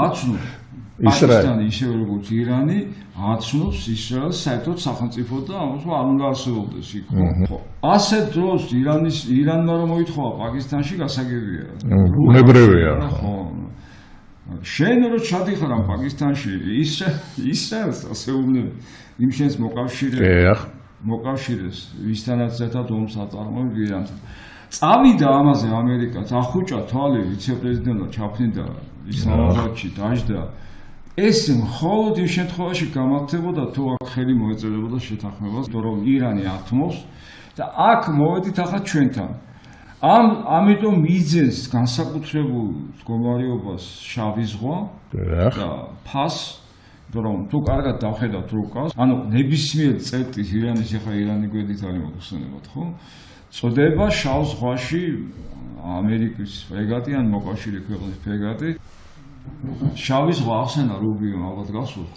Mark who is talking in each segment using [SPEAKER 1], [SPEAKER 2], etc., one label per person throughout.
[SPEAKER 1] აცნობს პაკისტანი ისე როგორც ირანი აცნობს ისრაელს საერთოდ სახელმწიფო და ამას არ უნდა არსებობდეს იქ ხო ასეთ დროს ირანმა რომ მოითხოვა პაკისტანში გასაგებია
[SPEAKER 2] უნებრივია
[SPEAKER 1] ხო შენ რო ჩადიხარ ამ პაკისტანში ისრაელს ასე უნდა იმ შენს მოკავშირეს ვისთანაც ერთად ომს აწარმოებს ირანთან წავიდა ამაზე ამერიკაც ახუჭა თვალე ვიცე-პრეზიდენტად ჩაფრინდა ისლამაბადში დაждდა ეს მხოლოდ იმ შემთხვევაში გამართებოდა თუ აქ ხელი მოეწერებოდა შეთანხმებას რომ ირანი ათმობს და აქ მოვედით ახლა ჩვენთან ამიტომ იძენს განსაკუთრებულ მდგომარეობას შავი ზღვა და ფას რომ თუ კარგად დავხედავთ რუკას ანუ ნებისმიერ წერტის ირანის ახლა ირანი გვერდით არის მოხსენებათ ხო წოდება შავ ზღვაში ამერიკის ფრეგატი ან მოკავშირე ქვეყნის ფრეგატი შავი ზღვა ახსენა რუბიომ ალბათ გასულ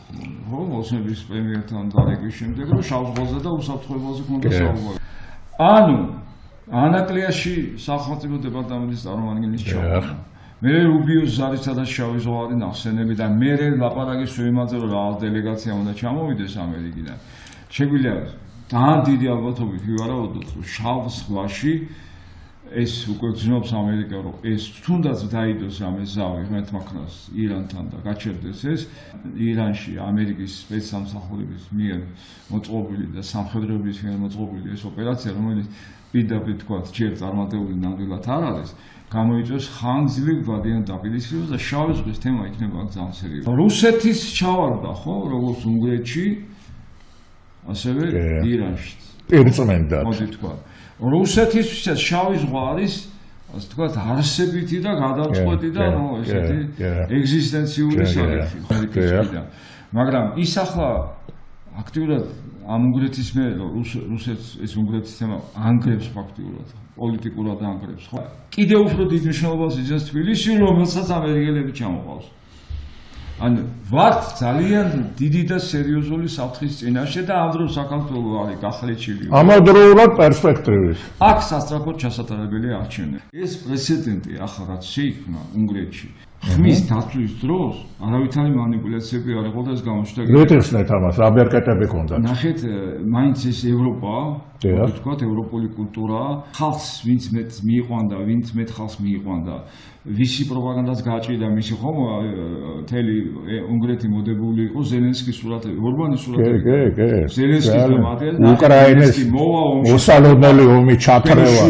[SPEAKER 1] ხო ოსების პრემიერთან დარეგვის შემდეგ რომ შავ ზღვაზე და უსაფრთხოებაზე ქონდა საუბარი ანუ ანაკლიაში სახელმწიფო დეპარტამენტის წარმომადგენლის ჩავარდა მე რუბიოს ზარისა და შავი ზღვარი ნახსენები და მე ლაპარაკის იმაზე რომ რა დელეგაცია უნდა ჩამოვიდეს ამერიკიდან შეგვიძლია ძალიან დიდი ალბათობით ვივარაუდოთ რომ შავ ზღვაში ეს უკვე გძნობს ამერიკა რომ ეს თუნდაც დაიდოს რამე ზავი მეთმაქნას ირანთან და გაჩერდეს ეს ირანში ამერიკის სპეცსამსახურების მიერ მოწყობილი და სამხედროების მიერ მოწყობილი ეს ოპერაცია რომელიც პირდაპირ თქვა ჯერ წარმატებული ნამდვილად არ არის გამოიწვევს ხანგრძლივ გვადიან დაპირისპირებას და შავი ზღვის თემა იქნება ძალიან სერიოზული რუსეთის ჩავარდა ხო როგორც უნგრეთში ასევე ირანში
[SPEAKER 2] პირწმენდად
[SPEAKER 1] მოდი თქვა რუსეთისთვისაც შავი ზღვა არის ასე ვთქვათ არსებითი და გადაწყვეტი და ესეთი ეგზისტენციური საკითხი ამერიკისგან მაგრამ ის ახლა აქტიურად ამ უნგრეთის მე რუსეთს ეს უნგრეთის თემა ანგრევს ფაქტიურად პოლიტიკურად ანგრევს ხო კიდევ უფრო დიდ მნიშვნელობას იძენს თბილისში რომელსაც ამერიკელები ჩამოყავს ანუ ვართ ძალიან დიდი და სერიოზული საფრთხის წინაშე და ამ დროს საქართველო არის გახლეჩილი
[SPEAKER 2] ამავდროულად პერსპექტივის
[SPEAKER 1] აქ სასწრაფოდ ჩასატარებელი არჩევნა ეს პრეცედენტი ახლა რაც შეიქმნა უნგრეთში ხმის დაცვის დროს არავითარი манипуляციები არ იყო და ეს გამოჩნდა
[SPEAKER 2] რეთესნეთ ამას რა ბერკეტები ქონდა
[SPEAKER 1] ნახეთ მაინც ეს ევროპა ვთქვათ ევროპული კულტურა ხალხს ვინც მეტ მიიყვანდა ვინც მეტ ხალხს მიიყვანდა ვისი პროპაგანდას გააჭირდა მისი ხომ თელი უნგრეთი მოდებული იყო ზელენსკის სურათები ორბანის სურათები ზელენსკის და მატერიალ
[SPEAKER 2] უკრაინის მოსალოდნელი ომი ჩათრევა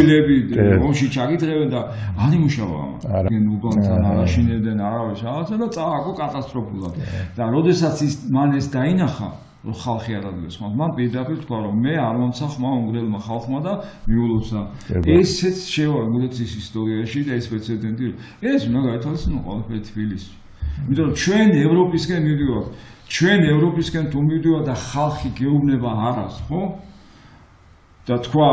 [SPEAKER 1] ომში ჩაგიდრევენ და არ იმუშავა ამან უბანთან არაშინებდნენ არავის რაღაცა და წააგო კატასტროფულად და როდესაც ის მან ეს დაინახა რომ ხალხი არ ადგილს ხმას მან პირდაპირ თქვა რომ მე არ მომცა ხმა უნგრელმა ხალხმა და მიულოცა ესეც შევა უნგრეთის ისტორიაში და ეს პრეცედენტი ეს უნდა გაითვალისწინოს ყველაფერი თბილისში იმიტომ რომ ჩვენ ევროპისკენ მივდივართ ჩვენ ევროპისკენ თუ მივდივართ და ხალხი გეუბნება არას ხო და თქვა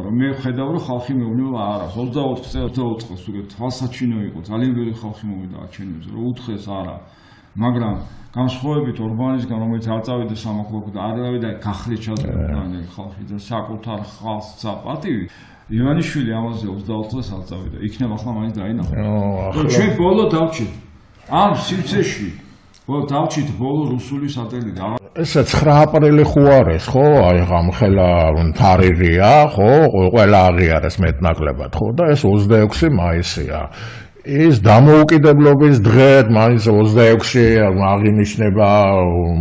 [SPEAKER 1] რომ მე ხედავ რომ ხალხი მეუბნება არას 24 წელს თუ თვალსაჩინო იყო ძალიან ბევრი ხალხი მოვიდა აჩენებს რომ უთხრეს არა მაგრამ განსხვავებით ორბანისგან რომელიც არ წავიდა სამოქალაქო და არ დავიდა გახლე ჩადრა ხალხი და საკუთარ ხალხს წაპატივი ივანიშვილი ამაზე 24 წელს არ წავიდა იქნება ახლა მაინც დაინახო ჩვენ ბოლო დავჭით ამ სივრცეში დავჭით ბოლო რუსული სატელიტი
[SPEAKER 2] ესე 9 აპრილი ხო არის ხო აი ამ ხელა თარიღია ხო ყველა აღიარეს მეტნაკლებად ხო და ეს 26 მაისია ის დამოუკიდებლობის დღე მაინც 26-ში აღინიშნება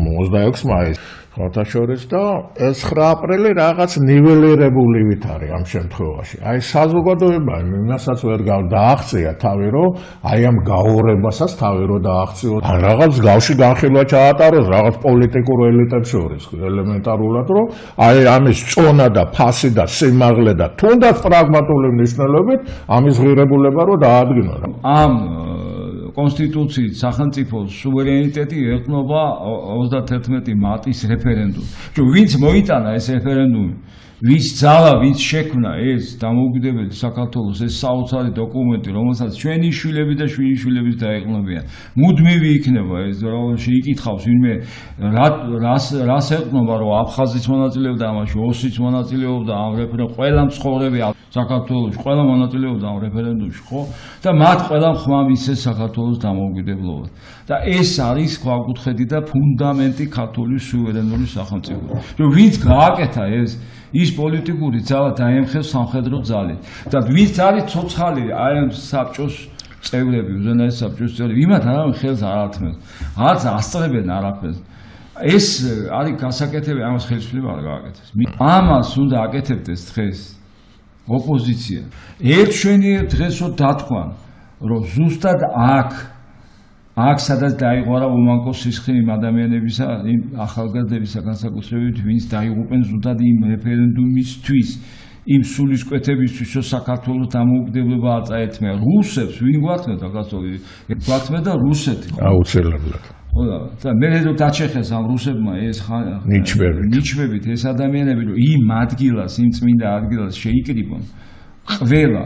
[SPEAKER 2] 26 მაისს ხოთაშორის და ეს 9 აპრილი რაღაც ნიველირებულივით არის ამ შემთხვევაში. აი საზოგადოება იმასაც ვერ დააღწია თავი რომ აი ამ გაურებასაც თავი რომ დააღწიოს. ან რაღაც გავში განხილვა ჩაატაროს რაღაც პოლიტიკურ ელიტებს შორის ელემენტარულად რომ აი ამის წონა და ფასი და სიმაღლე და თუნდაც პრაგმატული მნიშვნელობით ამის ღირებულება რომ დაადგინოს.
[SPEAKER 1] ამ კონსტიტუციით სახელმწიფოს სუვერენიტეტი ეკნობა 31 მარტის რეფერენდუმს. ვინც მოიტანა ეს რეფერენდუმი ვის ძალა, ვის შექმნა ეს დამოუკიდებელი საქართველოს ეს საოცარი დოკუმენტი, რომელსაც ჩვენი შვილები და შვილიშვილების დაეყნობიან. მუდმივი იქნება ეს, რომელში იკითხავს ვინმე რას ეყნობა, რომ აფხაზიც მონაწილეობდა ამაში, ოსიც მონაწილეობდა ამ რეფერენდუმში, ყველა მცხოვრები საქართველოში, ყველა მონაწილეობდა ამ რეფერენდუმში, ხო? და მათ ყველამ ხმა მისცეს საქართველოს დამოუკიდებლობა. და ეს არის ქვაკუთხედი და ფუნდამენტი ქართული სუვერენული სახელმწიფოს. რომ ვინც გააკეთა ის პოლიტიკური ძალა დაემხეს სამხედრო ძალით და ვინც არის ცოცხალი აი ამ საბჭოს წევრები, უზენაეს საბჭოს წევრები, იმათ არავინ ხელს არ ართმევს. არც ასწრებენ არაფერს. ეს არის გასაკეთებელი, ამას ხელისუფლება არ გააკეთებს. ამას უნდა აკეთებდეს დღეს ოპოზიცია. ერთშვენიერ დღეს რომ დათქვან, რომ ზუსტად აქ სადაც დაიღვარა უმანკო სისხლი იმ ადამიანებისა, იმ ახალგაზრდებისა განსაკუთრებით, ვინც დაიღუპენ ზუსტად იმ რეფერენდუმისთვის, იმ სულისკვეთებისთვის, რომ საქართველოს დამოუკიდებლობა არ წაეთმია. რუსებს ვინ გვართმევდა გასული? გვართმევდა რუსეთი.
[SPEAKER 2] აუცილებლად.
[SPEAKER 1] და მე რომ დაჩეხეს ამ რუსებმა ეს ნიჩბებით ეს ადამიანები, რომ იმ ადგილას, იმ წმინდა ადგილას შეიკრიბონ, ყველა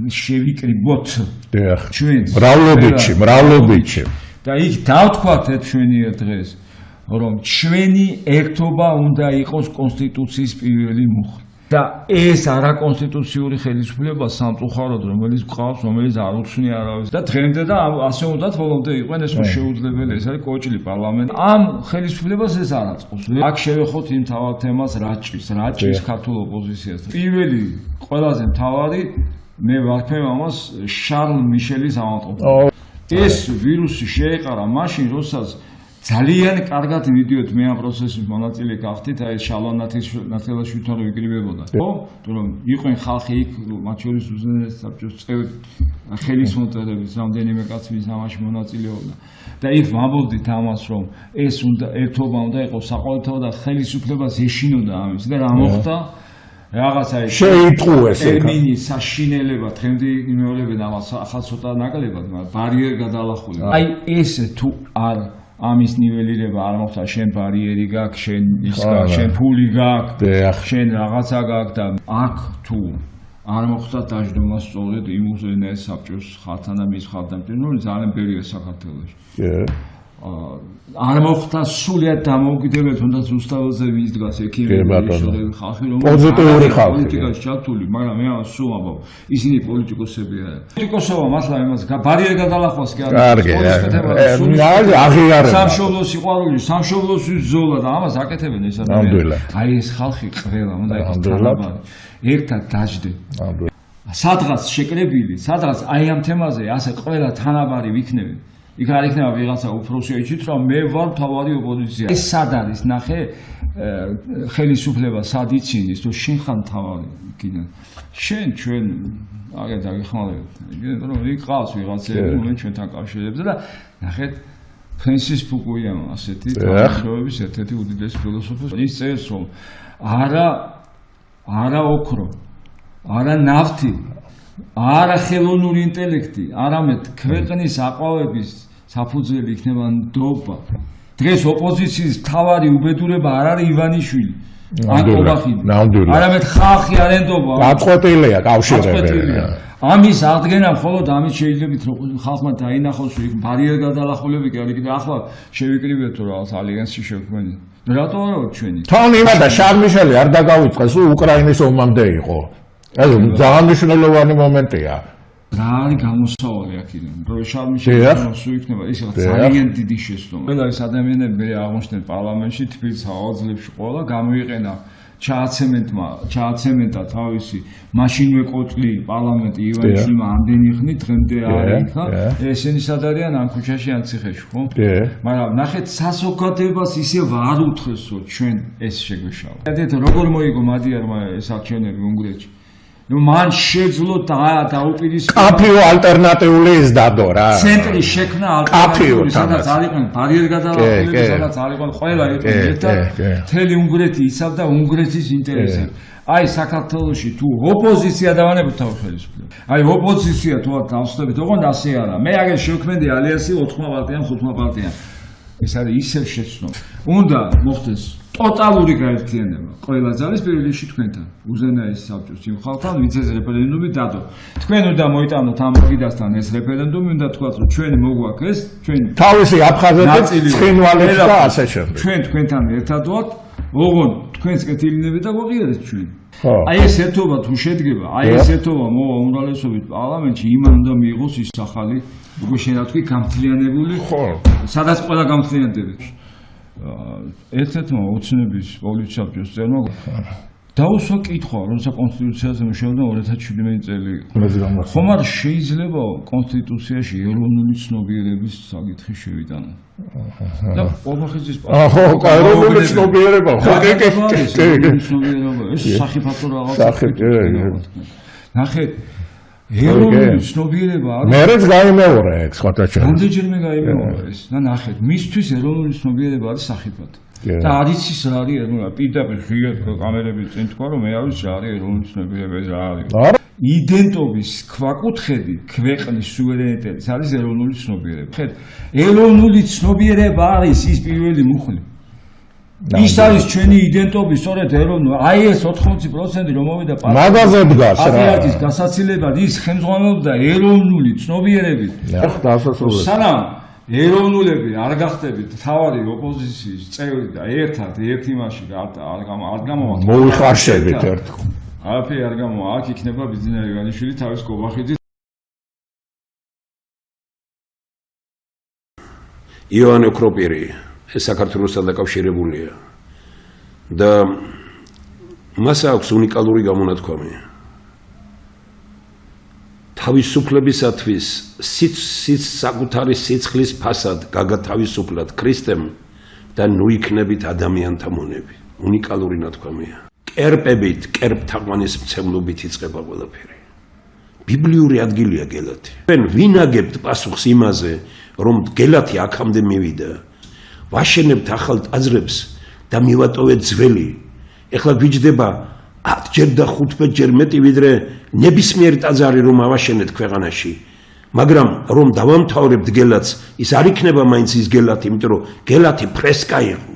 [SPEAKER 1] შევიკრიბოთ ჩვენ მრავლობითში და იქ დავთქვათ ერთშვენიერ დღეს რომ ჩვენი ერთობა უნდა იყოს კონსტიტუციის პირველი მუხლი და ეს არაკონსტიტუციური ხელისუფლება სამწუხაროდ რომელიც გვყავს რომელიც არ უცნი არავის და დღემდე და ასე უნდათ ბოლომდე იყვენ ეს შეუძლებელი ეს არის კოჭლი პარლამენტი ამ ხელისუფლებას ეს არ აწყობს აქ შევეხოთ იმ თავად თემას რაჭის ქართულ ოპოზიციას პირველი ყველაზე მთავარი მე ვარქმევ ამას შარლ მიშელის ავადმყოფობა. ეს ვირუსი შეეყარა მაშინ, როდესაც ძალიან კარგად მიდიოდ მე ამ პროცესის მონაწილე გახდით, აი შალვანათელაშვილი თვითონ ვიკრიბებოდა. ხო? თუმცა იყვენ ხალხი იქ, მათ შორის უზენაეს საბჭოს წევრები, ხელისმოწერების რამდენიმე კაცი ამაში მონაწილეობდა. და იქ ვამბობდით ამას, რომ ეს უნდა ერთობა უნდა იყოს საყოველთაო და ხელისუფლებას ეშინოდა ამის და რა მოხდა? რაღაცა
[SPEAKER 2] შეიტყუეს
[SPEAKER 1] ტერმინი საშინელება დღემდე იმეორებენ ამას ახალ ცოტა ნაკლებად მაგრამ ბარიერი გადალახული აი ეს თუ არ ამის ნიველირება არ მოხდა შენ ბარიერი გაქვს შენ ის გაქვს შენ ფული გაქვს შენ რაღაცა გაქვს და აქ თუ არ მოხდა დაждომა სწორედ იმ უზენაეს საბჭოს ხალხთან და მის ხალხთან ძალიან ბევრია საქართველოში არ მოხდა სულიად დამოუკიდებელი თუნდაც რუსთაველზე ვის დგას ექიმები ხალხი რომ
[SPEAKER 2] პოზიტიური ხალხი
[SPEAKER 1] პოლიტიკაში ჩართული მაგრამ მე ამას სულ ამბობ ისინი პოლიტიკოსები არიან პოლიტიკოსობა მართლა იმას ბარიერი გადალახვას კი არის
[SPEAKER 2] აღიარება
[SPEAKER 1] სამშობლოს სიყვარული სამშობლოს ზოლა და ამას აკეთებენ ეს ადამიანები აი ეს ხალხი ყველა უნდა იყოს თანაბარი ერთად დაждდე სადღაც შეკრებილი სადღაც აი ამ თემაზე ასე ყველა თანაბარი ვიქნები იქ არ იქნება ვიღაცა უფროსი იცით რომ მე ვარ თავარი ოპოზიცია ეს სად არის ნახე ხელისუფლება სად იცინის თუ შენ ხარ თავარი კიდე შენ ჩვენ აგერ დაგეხმარებთ რომ იქ ყავს ვიღაცები რომ ჩვენთან კავშირებზე და ნახეთ ფრენსის ფუკუიამა ასეთი თანხმობის ერთ-ერთი უდიდესი ფილოსოფოსი ის წერს რომ არა ოქრო არა ნავთი არა ხელოვნური ინტელექტი არამედ ქვეყნის აყვავების საფუძველი იქნება ნდობა. დღეს ოპოზიციის მთავარი უბედურება არ არის ივანიშვილი. ან ყობახიძე. არამედ ხალხი არ ენდობა.
[SPEAKER 2] გაწყვეტილია კავშირები.
[SPEAKER 1] ამის აღდგენა მხოლოდ ამით შეიძლება რომ ხალხმა დაინახოს იქ ბარიერ გადალახულები კი არის და ახლა შევიკრიბეთ რომ რაღაც ალიანსი შევქმნით. რატო არა ჩვენი?
[SPEAKER 2] თან იმადა შარლ მიშელი არ დაგავიწყეს უკრაინის ომამდე იყო. ეს ძალიან მნიშვნელოვანი მომენტია.
[SPEAKER 1] რა არის გამოსავალი აქედან? რომ შარლ მიშელი სულ იქნება ის ძალიან დიდი შეცდომა. ყველა ეს ადამიანები მე აღმოჩნდნენ პარლამენტში თბილისის აუძლებში ყველა გამოიყენა ჩააცემენტა თავისი მაშინვე კოწლი პარლამენტი ივანიშვილმა ამდენი ხნით დღემდე არის ხა ესენი სად არიან ამ ქუჩაში ან ციხეში ხო? მაგრამ ნახეთ საზოგადოებას ისე არ უთხრესო ჩვენ ეს შეგვეშალა. ერთად როგორ მოიგო მადიარმა ეს აქციონერი უნგრეთში ნუ მან შეძლო დაუპირისპირა
[SPEAKER 2] კაფეო ალტერნატიული ის დადო რა
[SPEAKER 1] ცენტრი შექმნა ალტერნატიული სადაც არ იყვნენ ბარიერ გადალახულები სადაც არ იყვნენ ყველა იყო ერთად მთელი უნგრეთი იცავდა უნგრეთის ინტერესებს აი საქართველოში თუ ოპოზიცია დავანებოთ თავ ხელისუფლებას აი ოპოზიცია თუ არ დავსწრებით ოღონდ ასე არა მე აგერ შევქმნდი ალიანსი 4 პარტიან 5 პარტიან ეს არის ისევ შეცნო. უნდა მოხდეს ტოტალური გაერთიანება ყველა ძალის პირველ რიგში თქვენთან, უზენაეს საბჭოს იმ ხალხთან, ვინც ეს რეფერენდუმი დადო. თქვენ უნდა მოიტანოთ ამ მაგიდასთან ეს რეფერენდუმი, უნდა თქვათ, რომ ჩვენ მოგვაქვს ეს, ჩვენ
[SPEAKER 2] თავისი აფხაზეთით ცხინვალებს და ასე შემდეგ.
[SPEAKER 1] ჩვენ თქვენთან ერთად ვართ, ოღონდ თქვენს კეთილინები და გვაღიარეთ ჩვენ. აი ეს ერთობა თუ შედგება, აი ეს ერთობა მოვა უმრავლესობით პარლამენტში, იმან უნდა მიიღოს ის ახალი, როგორ შეიძლება თქვი, გამთლიანებული, სადაც ყველა გამთლიანდება. ერთ-ერთმა ოცნების პოლიტსაბჭოს წერმა დაუსვა კითხვა, როცა კონსტიტუციაზე მუშაობდა 2017 წელი. ხომ არ შეიძლება კონსტიტუციაში ეროვნული ცნობიერების საკითხი შევიტანო? და ოღახიზის
[SPEAKER 2] ეროვნული ცნობიერება, ხო
[SPEAKER 1] ეს სახიფათო რაღაცა. ნახეთ, ეროვნული ცნობიერება არის.
[SPEAKER 2] მერეც გაიმეორა ეგ სხვათა შორის.
[SPEAKER 1] რამდენჯერმე გაიმეორა ეს. და ნახეთ, მისთვის ეროვნული ცნობიერება არის სახიფათო. და არის ის რა არის ეროვნული პირდაპირ ღია კამერების წინ თქვა რომ მე არის რა არის ეროვნული ცნობიერება ეს რა არის. იდენტობის ქვაკუთხედი ქვეყნის სუვერენიტეტის არის ეროვნული ცნობიერება. ხედ, ეროვნული ცნობიერება არის ის პირველი მუხლი. ის არის ჩვენი იდენტობის სწორედ ეროვნული. აი ეს 80% რომ მოვიდა
[SPEAKER 2] მაგაზე დგას რა.
[SPEAKER 1] პატრიოტის გასაცილებად ის ხელმძღვანელობდა ეროვნული ცნობიერებით. სანამ ეროვნულები არ გახდებით თავარი ოპოზიციის წევრი და ერთად ერთ იმაში არ გამოვაყენთ.
[SPEAKER 2] მოიხარშებით ერთად.
[SPEAKER 1] არაფერი არ გამოვა, აქ იქნება ბიზნეს განიშვილი თავის კობახიძის.
[SPEAKER 3] ივანე ოქროპირი ეს საქართველოსთან დაკავშირებულია და მას აქვს უნიკალური გამონათქვამი. თავისუფლებისათვის საკუთარი სიცხლის ფასად გაგათავისუფლად ქრისტემ და ნუ იქნებით ადამიანთა მონები. უნიკალური ნათქვამია. კერპებით, კერპთაყვანის მცემლობით იწყება ყველაფერი. ბიბლიური ადგილია გელათი. თქვენ ვინ აგებთ პასუხს იმაზე, რომ გელათი აქამდე მივიდა? ვაშენებთ ახალ ტაძრებს და მივატოვეთ ძველი. ეხლა გვიჯდება 10ჯერ და 15ჯერ მეტი ვიდრე ნებისმიერი ტაძარი რომ ავაშენეთ ქვეყანაში. მაგრამ რომ დავამთავრებთ გელათს, ის არ იქნება მაინც ის გელათი, იმიტომ რომ გელათი ფრესკა იყო.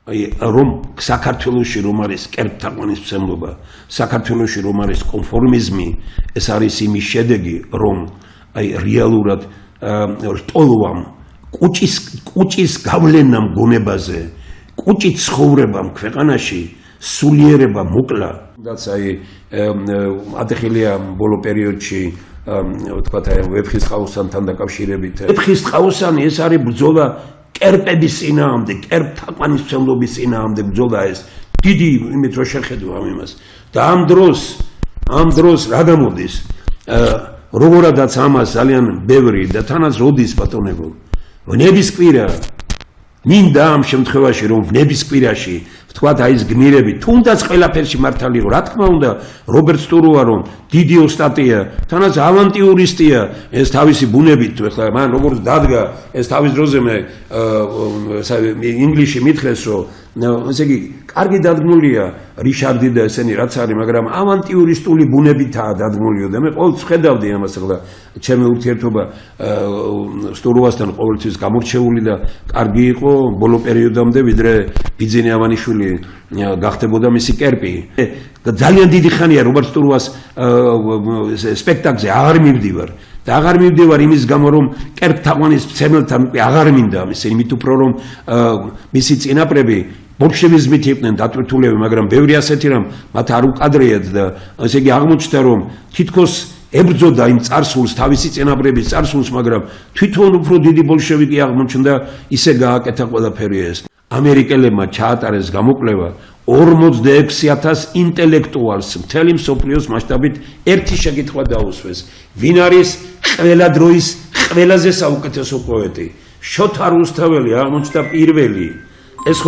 [SPEAKER 3] აი რომ საქართველოში რომ არის კერპთაყვანის მცემლობა, საქართველოში რომ არის კონფორმიზმი, ეს არის იმის შედეგი, რომ აი რეალურად რტოლვამ კუჭის გავლენამ გონებაზე, კუჭით ცხოვრებამ ქვეყანაში სულიერება მოკლა. რაც აი ადრეხილია ბოლო პერიოდში ვთქვათ აი ვეფხისტყაოსანთან დაკავშირებით. ვეფხისტყაოსანი ეს არის ბრძოლა კერპების წინააღმდეგ, კერპთაყვანის მცემლობის წინააღმდეგ ბრძოლა ეს. დიდი იმით რო შეხედვა ამას. და ამ დროს რა გამოდის? როგორადაც ამას ძალიან ბევრი და თანაც როდის ბატონებო ვნებისკვირა მინდა ამ შემთხვევაში რომ ვნებისკვირაში ვთქვათ აი ეს გმირები თუნდაც ყველაფერში მართალი რო რა თქმა უნდა რობერტ სტურუა რომ დიდი ოსტატია თანაც ავანტიურისტია ეს თავისი ბუნებით ეხლა მან როგორც დადგა ეს თავის დროზე მე ინგლისში მითხრეს რომ ესე იგი კარგი დადგმულია რიშარდი და ესენი რაც არის მაგრამ ავანტიურისტული ბუნებითაა დადგმულიო და მე ყოველთვის ხედავდი ამას ახლა ჩემი ურთიერთობა სტურუასთან ყოველთვის გამორჩეული და კარგი იყო ბოლო პერიოდამდე ვიდრე ბიძინე ავანიშვილი გახდებოდა მისი კერპი ძალიან დიდი ხანია რობერტ სტურუას სპექტაკლზე აღარ მივდივარ და აღარ მივდივარ იმის გამო რომ კერპთაყვანის მცემელთან უკვე აღარ მინდა ისე იმით უფრო რომ მისი წინაპრები ბოლშევიზმით იყვნენ დატვირთულები მაგრამ ბევრი ასეთი რომ მათ არ უკადრეათ და ესე იგი აღმოჩნდა რომ თითქოს ებრძოდა იმ წარსულს თავისი წინაპრების წარსულს მაგრამ თვითონ უფრო დიდი ბოლშევიკი აღმოჩნდა ისე გააკეთა ყველაფერი ეს ამერიკელებმა ჩაატარეს გამოკვლევა 46000 ინტელექტუალს მთელი მსოფლიოს მასშტაბით ერთი შეკითხვა დაუსვეს ვინ არის ყველა დროის ყველაზე საუკეთესო პოეტი შოთა რუსთაველი აღმოჩნდა პირველი ეს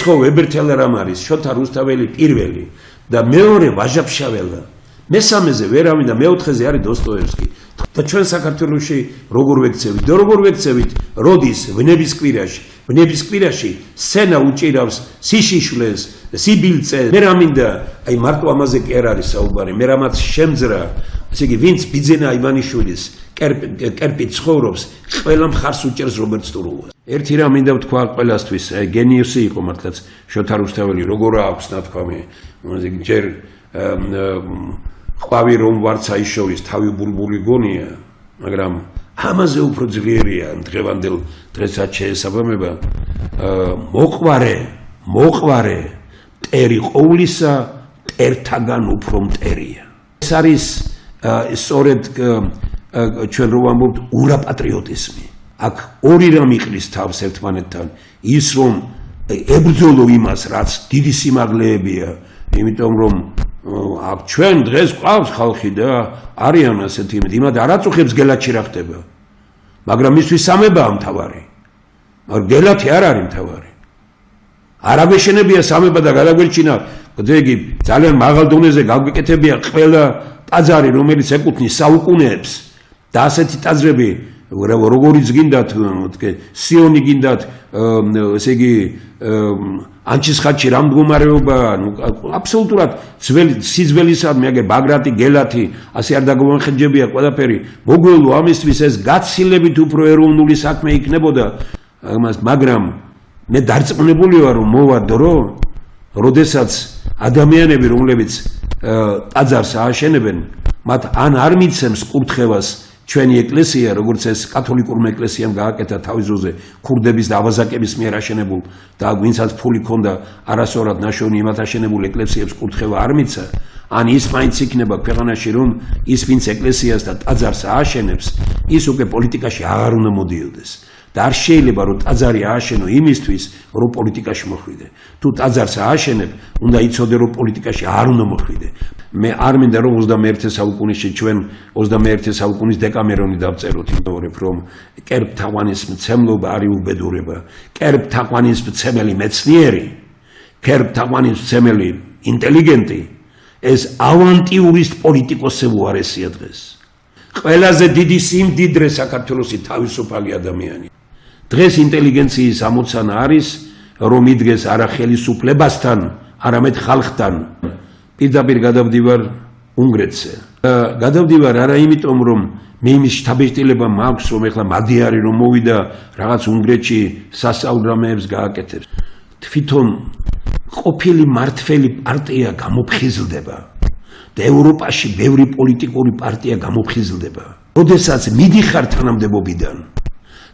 [SPEAKER 3] ხო ვებერთელა რამ არის შოთა რუსთაველი პირველი და მეორე ვაჟა-ფშაველა მესამეზე ვერავინ და მეოთხეზე არის დოსტოევსკი და ჩვენ საქართველოში როგორ ვექცევით და როგორ ვექცევით როდის ვნებისკვირაში სცენა უჭირავს სიშიშვლეს სიბილწეს მე რა მინდა აი მარტო ამაზე კი არ არის საუბარი მე რამაც შემძრა ესე იგი, ვინც ბიძენა ივანიშვილის კერპით ცხოვრობს, ყველა მხარს უჭერს რომბერტ სტურუას. ერთი რამ მინდა ვთქვა ყველასთვის, გენიუსი იყო მართლაც შოთა რუსთაველი, როგორ აქვს ნათქვამი, ჯერ ყვავი რომ ვარცა ისოვის თავი ბულბული გონია, მაგრამ ამაზე უფრო ძლიერია დღევანდელ დღესაც შეესაბამება მოყვარე მტერი ყოვლისა მტერთაგან უფრო მტერია. ეს არის სწორედ ჩვენ რომ ვამბობთ ურაპატრიოტიზმი. აქ ორი რამ იყრის თავს ერთმანეთთან, ის რომ ებრძოლო იმას, რაც დიდი სიმაღლეებია, იმიტომ რომ აქ ჩვენ დღეს ყავს ხალხი და არიან ასეთი იმად არაწუხებს გელათში რა ხდება. მაგრამ მისთვის სამებაა მთავარი. მაგრამ გელათი არ არის მთავარი. არაბეშენებია სამება და გადაგვერჩინა, იგი ძალიან მაღალ დონეზე გაგვეკეთებია ყველა ტაძარი, რომელიც ეკუთვნის საუკუნეებს და ასეთი ტაძრები როგორიც გინდათ, სიონი გინდათ, ესე იგი ანჩისხატში რა მდგომარეობა, აბსოლუტურად სიძველისად მე ბაგრატი, გელათი, ასე არ დაგმოხეჯებია ყველაფერი. მოგველო ამისთვის ეს გაცილებით უფრო ეროვნული საქმე იქნებოდა, მაგრამ მე დარწმუნებული ვარ რომ მოვა დრო, როდესაც ადამიანები, რომლებიც ტაძარს ააშენებენ, მათ ან არ მიცემს კურთხევას ჩვენი ეკლესია, როგორც ეს კათოლიკურმა ეკლესიამ გააკეთა თავის დროზე ქურდების და აბაზაკების მიერ აშენებულ და ვინცაც ფული ქონდა არასწორად ნაშოვნი იმათ აშენებულ ეკლესიებს კურთხევა არ მიცა, ან ის მაინც იქნება ქვეყანაში, რომ ის ვინც ეკლესიას და ტაძარს ააშენებს, ის უკვე პოლიტიკაში აღარ უნდა მოდიოდეს. და არ შეიძლება რომ ტაძარი ააშენო იმისთვის, რომ პოლიტიკაში მოხვიდე. თუ ტაძარს ააშენებ, უნდა იცოდე რომ პოლიტიკაში არ უნდა მოხვიდე. მე არ მინდა რომ 21 საუკუნეში ჩვენ 21 საუკუნის დეკამერონი დავწეროთ, იმდევრებ რომ კერპთაყვანის მცემლობა არის უბედურება. კერპთაყვანის მცემელი მეცნიერი, კერპთაყვანის მცემელი ინტელიგენტი, ეს ავანტიურისტ პოლიტიკოსზე უარესია დღეს. ყველაზე დიდი სიმდიდრე საქართველოსი თავისუფალი ადამიანი. დღეს ინტელიგენციის ამოცანა არის, რომ იდგეს არა ხელისუფლებასთან, არამედ ხალხთან. პირდაპირ გადავდივარ უნგრეთზე. გადავდივარ არა იმიტომ, რომ მე იმის შთაბეჭდილება მაქვს, რომ ეხლა მადიარი რომ მოვიდა რაღაც უნგრეთში სასწაულრამეებს გააკეთებს. თვითონ ყოფილი მართველი პარტია გამოფხიზლდება. და ევროპაში ბევრი პოლიტიკური პარტია გამოფხიზლდება. როდესაც მიდიხარ თანამდებობიდან,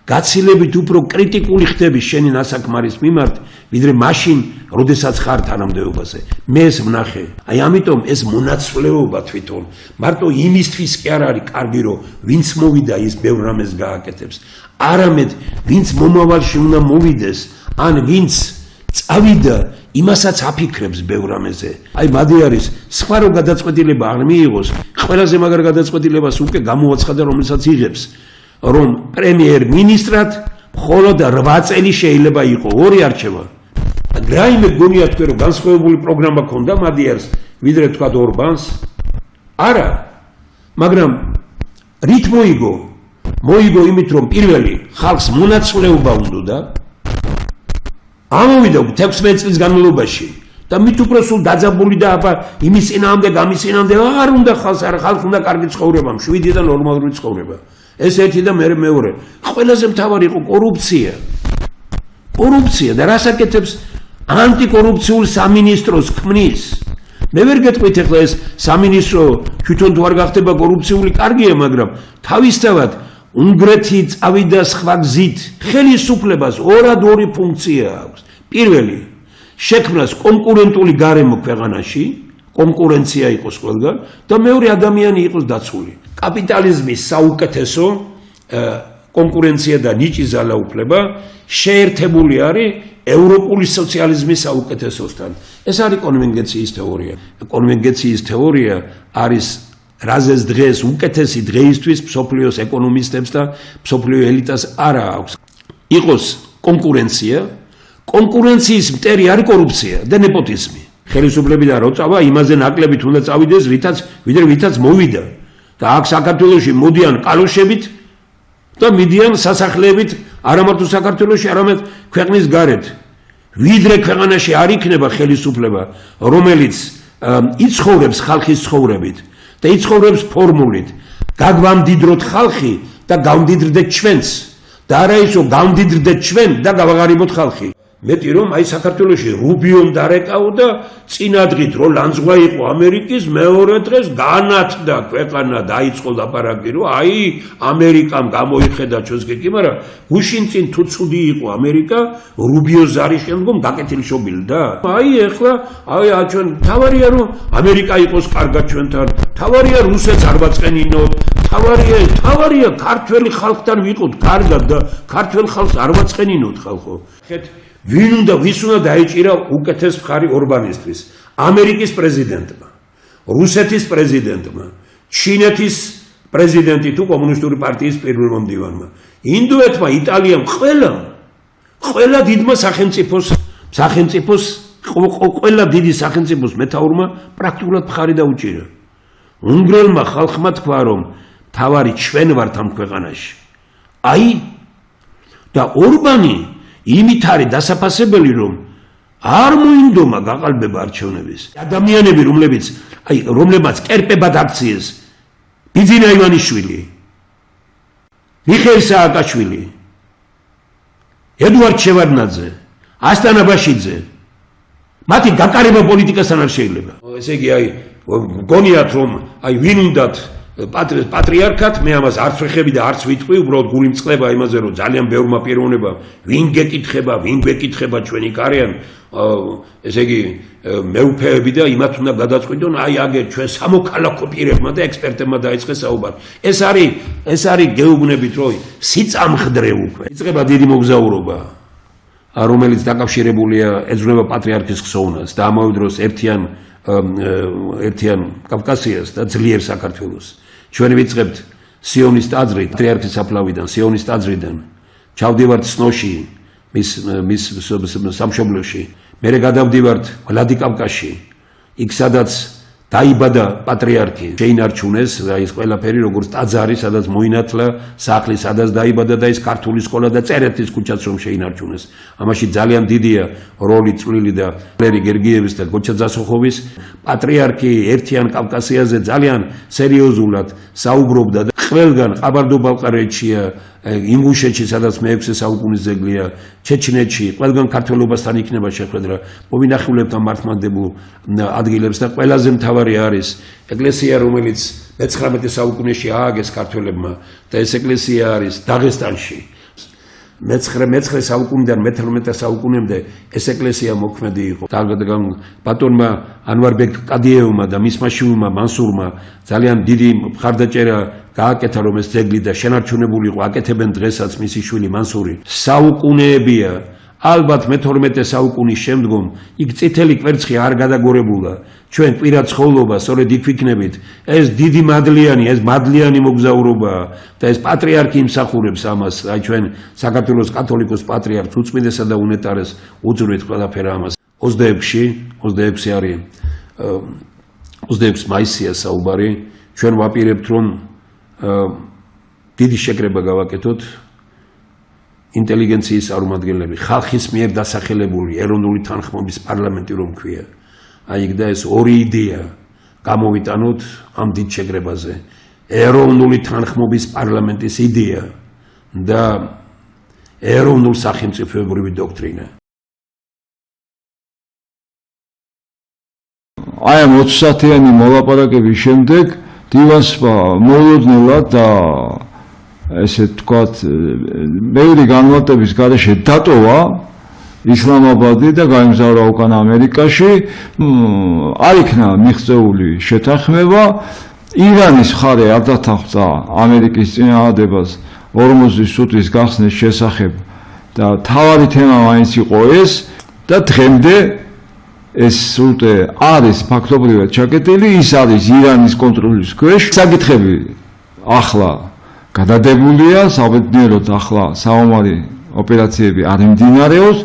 [SPEAKER 3] გაცილებით უფრო კრიტიკული ხდები შენი ნასაქმარის მიმართ, ვიდრე მაშინ, როდესაც ხარ თანამდებობაზე. მე ეს ვნახე. აი ამიტომ ეს მონაცვლეობა თვითონ მარტო იმისთვის კი არ არის კარგი, რომ ვინც მოვიდა ის ბევრ რამეს გააკეთებს, არამედ ვინც მომავალში უნდა მოვიდეს, ან ვინც წავიდა იმასაც აფიქრებს ბევრ რამეზე. აი მადიარის სხვა რო გადაწყვეტილება არ მიიღოს, ყველაზე მაგარ გადაწყვეტილებას უკვე გამოაცხადა, რომელსაც იღებს, რომ პრემიერ-მინისტრად მხოლოდ 8 წელი შეიძლება იყო, 2 არჩევა. რაიმე გონია თქვენ რომ განსხვავებული პროგრამა ქონდა მადიარს, ვიდრე თქვა ორბანს? არა. მაგრამ რით მოიგო იმით, რომ პირველი ხალხს მონაცვლეობა უნდა ამოვიდა 16 წლის განმავლობაში და მით უფრო სულ დაძაბული და აბა იმის წინააღმდეგ, ამის წინააღმდეგ არ უნდა ხალხს, არა ხალხს უნდა კარგი ცხოვრება, მშვიდი და ნორმალური ცხოვრება. ეს ერთი და მეორე. ყველაზე მთავარი იყო კორუფცია. კორუფცია და რას აკეთებს ანტიკორუფციულ სამინისტროს ქმნის. მე ვერ გეტყვით ახლა ეს სამინისტრო თვითონ თუ არ გახდება კორუფციული, კარგია, მაგრამ თავისთავად უნგრეთი წავიდა სხვა გზით. ხელისუფლებას ორ ფუნქცია აქვს. პირველი, შექმნას კონკურენტული გარემო ქვეყანაში, კონკურენცია იყოს ყველგან და მეორე ადამიანი იყოს დაცული. კაპიტალიზმის საუკეთესო კონკურენცია და ნიჭი ძალაუფლება შეერთებული არის ევროპული სოციალიზმის საუკეთესოსთან. ეს არის კონვენციის თეორია. კონვენციის თეორია არის რაზეც დღეს უკეთესი დღეისთვის მსოფლიოს ეკონომისტებს და მსოფლიო ელიტას არა აქვს. იყოს კონკურენცია, კონკურენციის მტერი არის კორუფცია და ნეპოტიზმი. ხელისუფლებიდან რო წავა, იმაზე ნაკლებით უნდა წავიდეს, ვითაც მოვიდა. და აქ საქართველოში მოდიან კალოშებით და მიდიან სასახლეებით, არა მარტო საქართველოში, არამედ ქვეყნის გარეთ. ვიდრე ქვეყანაში არ იქნება ხელისუფლება, რომელიც იცხოვრებს ხალხის ცხოვრებით და იცხოვრებს ფორმულით გაგვამდიდროთ ხალხი და გავმდიდრდეთ ჩვენს და არა ისო გავმდიდრდეთ ჩვენ და გავაღარიბოთ ხალხი. მეტი რომ აი საქართველოში რუბიომ დარეკაო და წინადღით რომ ლანძღვა იყო ამერიკის მეორე დღეს განათდა ქვეყანა დაიწყო ლაპარაკი რომ აი ამერიკამ გამოიხედა ჩვენს გეკი, მაგრამ გუშინ წინ თუ ცუდი იყო ამერიკა რუბიოს ზარის შემდგომ გაკეთილი შობილი და აი ეხლა აი ჩვენ თავარია რომ ამერიკა იყოს კარგად ჩვენთან, თავარია რუსეთს არ ვაწყენინოთ, თავარია ქართველი ხალხთან ვიყოთ კარგად და ქართველ ხალხს არ ვაწყენინოთ ხალხო. ვის უნდა დაიჭირა უკეთეს მხარი ორბანისთვის? ამერიკის პრეზიდენტმა, რუსეთის პრეზიდენტმა, ჩინეთის პრეზიდენტი თუ კომუნისტური პარტიის პირველმომდივანმა, ინდოეთმა, იტალიამ, ყველა დიდმა სახელმწიფოს, ყველა დიდი სახელმწიფოს მეთაურმა პრაქტიკულად მხარი დაუჭირა. უნგრელმა ხალხმა თქვა რომ თავარი ჩვენ ვართ ამ ქვეყანაში. აი და ორბანი იმით არის დასაფასებელი რომ არ მოინდომა გაყალბება არჩევნების. ადამიანები რომლებმაც კერპებად აქციეს ბიძინა ივანიშვილი, მიხეილ სააკაშვილი, ედუარდ შევარდნაძე, ასტანა ბაშიძე, მათი გაკარება პოლიტიკასთან არ შეიძლება. ესე იგი აი გონიათ რომ აი ვინ უნდათ პატრიარქად, მე ამას არც ვეხები და არც ვიტყვი, უბრალოდ გული მწყლება იმაზე, რომ ძალიან ბევრმა პიროვნება ვინ გვეკითხება ჩვენი კარიან, ესე იგი მეუფეები და იმათ უნდა გადაწყვიტონ, აი აგერ ჩვენ სამოქალაქო პირებმა და ექსპერტებმა დაიწყეს საუბარი. ეს არის გეუბნებით, რომ სიწამხდრე უკვე. იწყება დიდი მოგზაურობა, რომელიც დაკავშირებულია ეძღვნება პატრიარქის ხსოვნას და ამავე დროს ერთიან კავკასიას და ძლიერ საქართველოს. ჩვენ ვიწყებთ სიონის ტაძრით, პატრიარქის საფლავიდან, სიონის ტაძრიდან, ჩავდივართ სნოში, მის სამშობლოში, მერე გადავდივართ ვლადიკავკაზში, იქ სადაც დაიბადა პატრიარქი, შეინარჩუნეს ის ყველაფერი, როგორც ტაძარი, სადაც მოინათლა სახლი, სადაც დაიბადა და ის ქართული სკოლა და წერეთის ქუჩაც რომ შეინარჩუნეს. ამაში ძალიან დიდია როლი წვლილი და ვალერი გერგიევის და გოჩა ძასოხოვის. პატრიარქი ერთიან კავკასიაზე ძალიან სერიოზულად საუბრობდა და ყველგან ყაბარდო-ბალყარეთშია, ინგუშეთში, სადაც მე-6 საუკუნის ძეგლია, ჩეჩნეთში, ყველგან ქართველობასთან იქნება შეხვედრა, მოვინახულებთ ამ მართლმადიდებლურ ადგილებს და ყველაზე მთავარი არის ეკლესია, რომელიც მე-19 საუკუნეში ააგეს ქართველებმა და ეს ეკლესია არის დაღესტანში. მე-19 საუკუნიდან მე-18 საუკუნემდე ეს ეკლესია მოქმედი იყო. ბატონმა ანვარბეკ კადიევმა და მისმა შვილმა მანსურმა ძალიან დიდი მხარდაჭერა გააკეთა, რომ ეს ძეგლი და შენარჩუნებული იყო, აკეთებენ დღესაც მისი შვილი მანსური. საუკუნეებია, ალბათ მე-12 საუკუნის შემდგომ იქ წითელი კვერცხი არ გადაგორებულა. ჩვენ კვირა ცხოვრობა სწორედ იქ ვიქნებით. ეს დიდი მადლიანი მოგზაურობაა და ეს პატრიარქი იმსახურებს ამას. აი ჩვენ საქართველოს კათოლიკოს პატრიარქს უწმინდესა და უნეტარეს უძღვით ყველაფერ ამას. 26 არის 26 მაისია საუბარი. ჩვენ ვაპირებთ რომ დიდი შეკრება გავაკეთოთ ინტელიგენციის წარმომადგენლები, ხალხის მიერ დასახელებული ეროვნული თანხმობის პარლამენტი რომ ქვია. აი იქ და ეს ორი იდეა გამოვიტანოთ ამ დიდ შეკრებაზე. ეროვნული თანხმობის პარლამენტის იდეა და ეროვნულ სახელმწიფოებრივი დოქტრინა.
[SPEAKER 1] აი ამ 20 საათიანი მოლაპარაკების შემდეგ დივანს მოულოდნელად და ესე თქვათ ბევრი განმარტების გარეშე დატოვა ისლამაბადი და გაემგზავრა უკან ამერიკაში. არ იქნა მიღწეული შეთანხმება. ირანის მხარე არ დათანხმდა ამერიკის წინააღმდეგობას ორმოზის სუთვის გახსნის შესახებ და თავარი თემა მაინც იყო ეს და დღემდე ეს სრუტე არის ფაქტობრივად ჩაკეტილი, ის არის ირანის კონტროლის ქვეშ. საკითხები ახლა გადადებულია, საბედნიეროდ ახლა საომარი ოპერაციები არ მიმდინარეობს.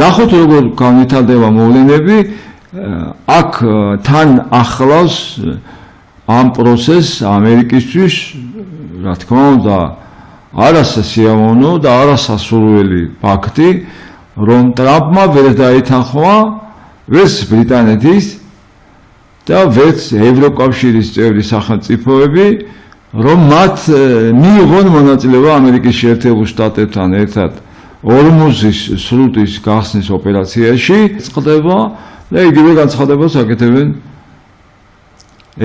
[SPEAKER 1] ნახოთ როგორ განვითარდება მოვლენები. აქ თან ახლავს ამ პროცესს ამერიკისთვის, რა თქმა უნდა, არასასიამოვნო და არასასურველი ფაქტი, რომ ტრამპმა ვერ დაითანხმა ვერც ბრიტანეთის და ვერც ევროკავშირის წევრი სახელმწიფოები რომ მათ მიიღონ მონაწილეობა ამერიკის შეერთებულ შტატებთან ერთად ორმუზის სრუტის გახსნის ოპერაციაში წყდება და იგივე განცხადებას აკეთებენ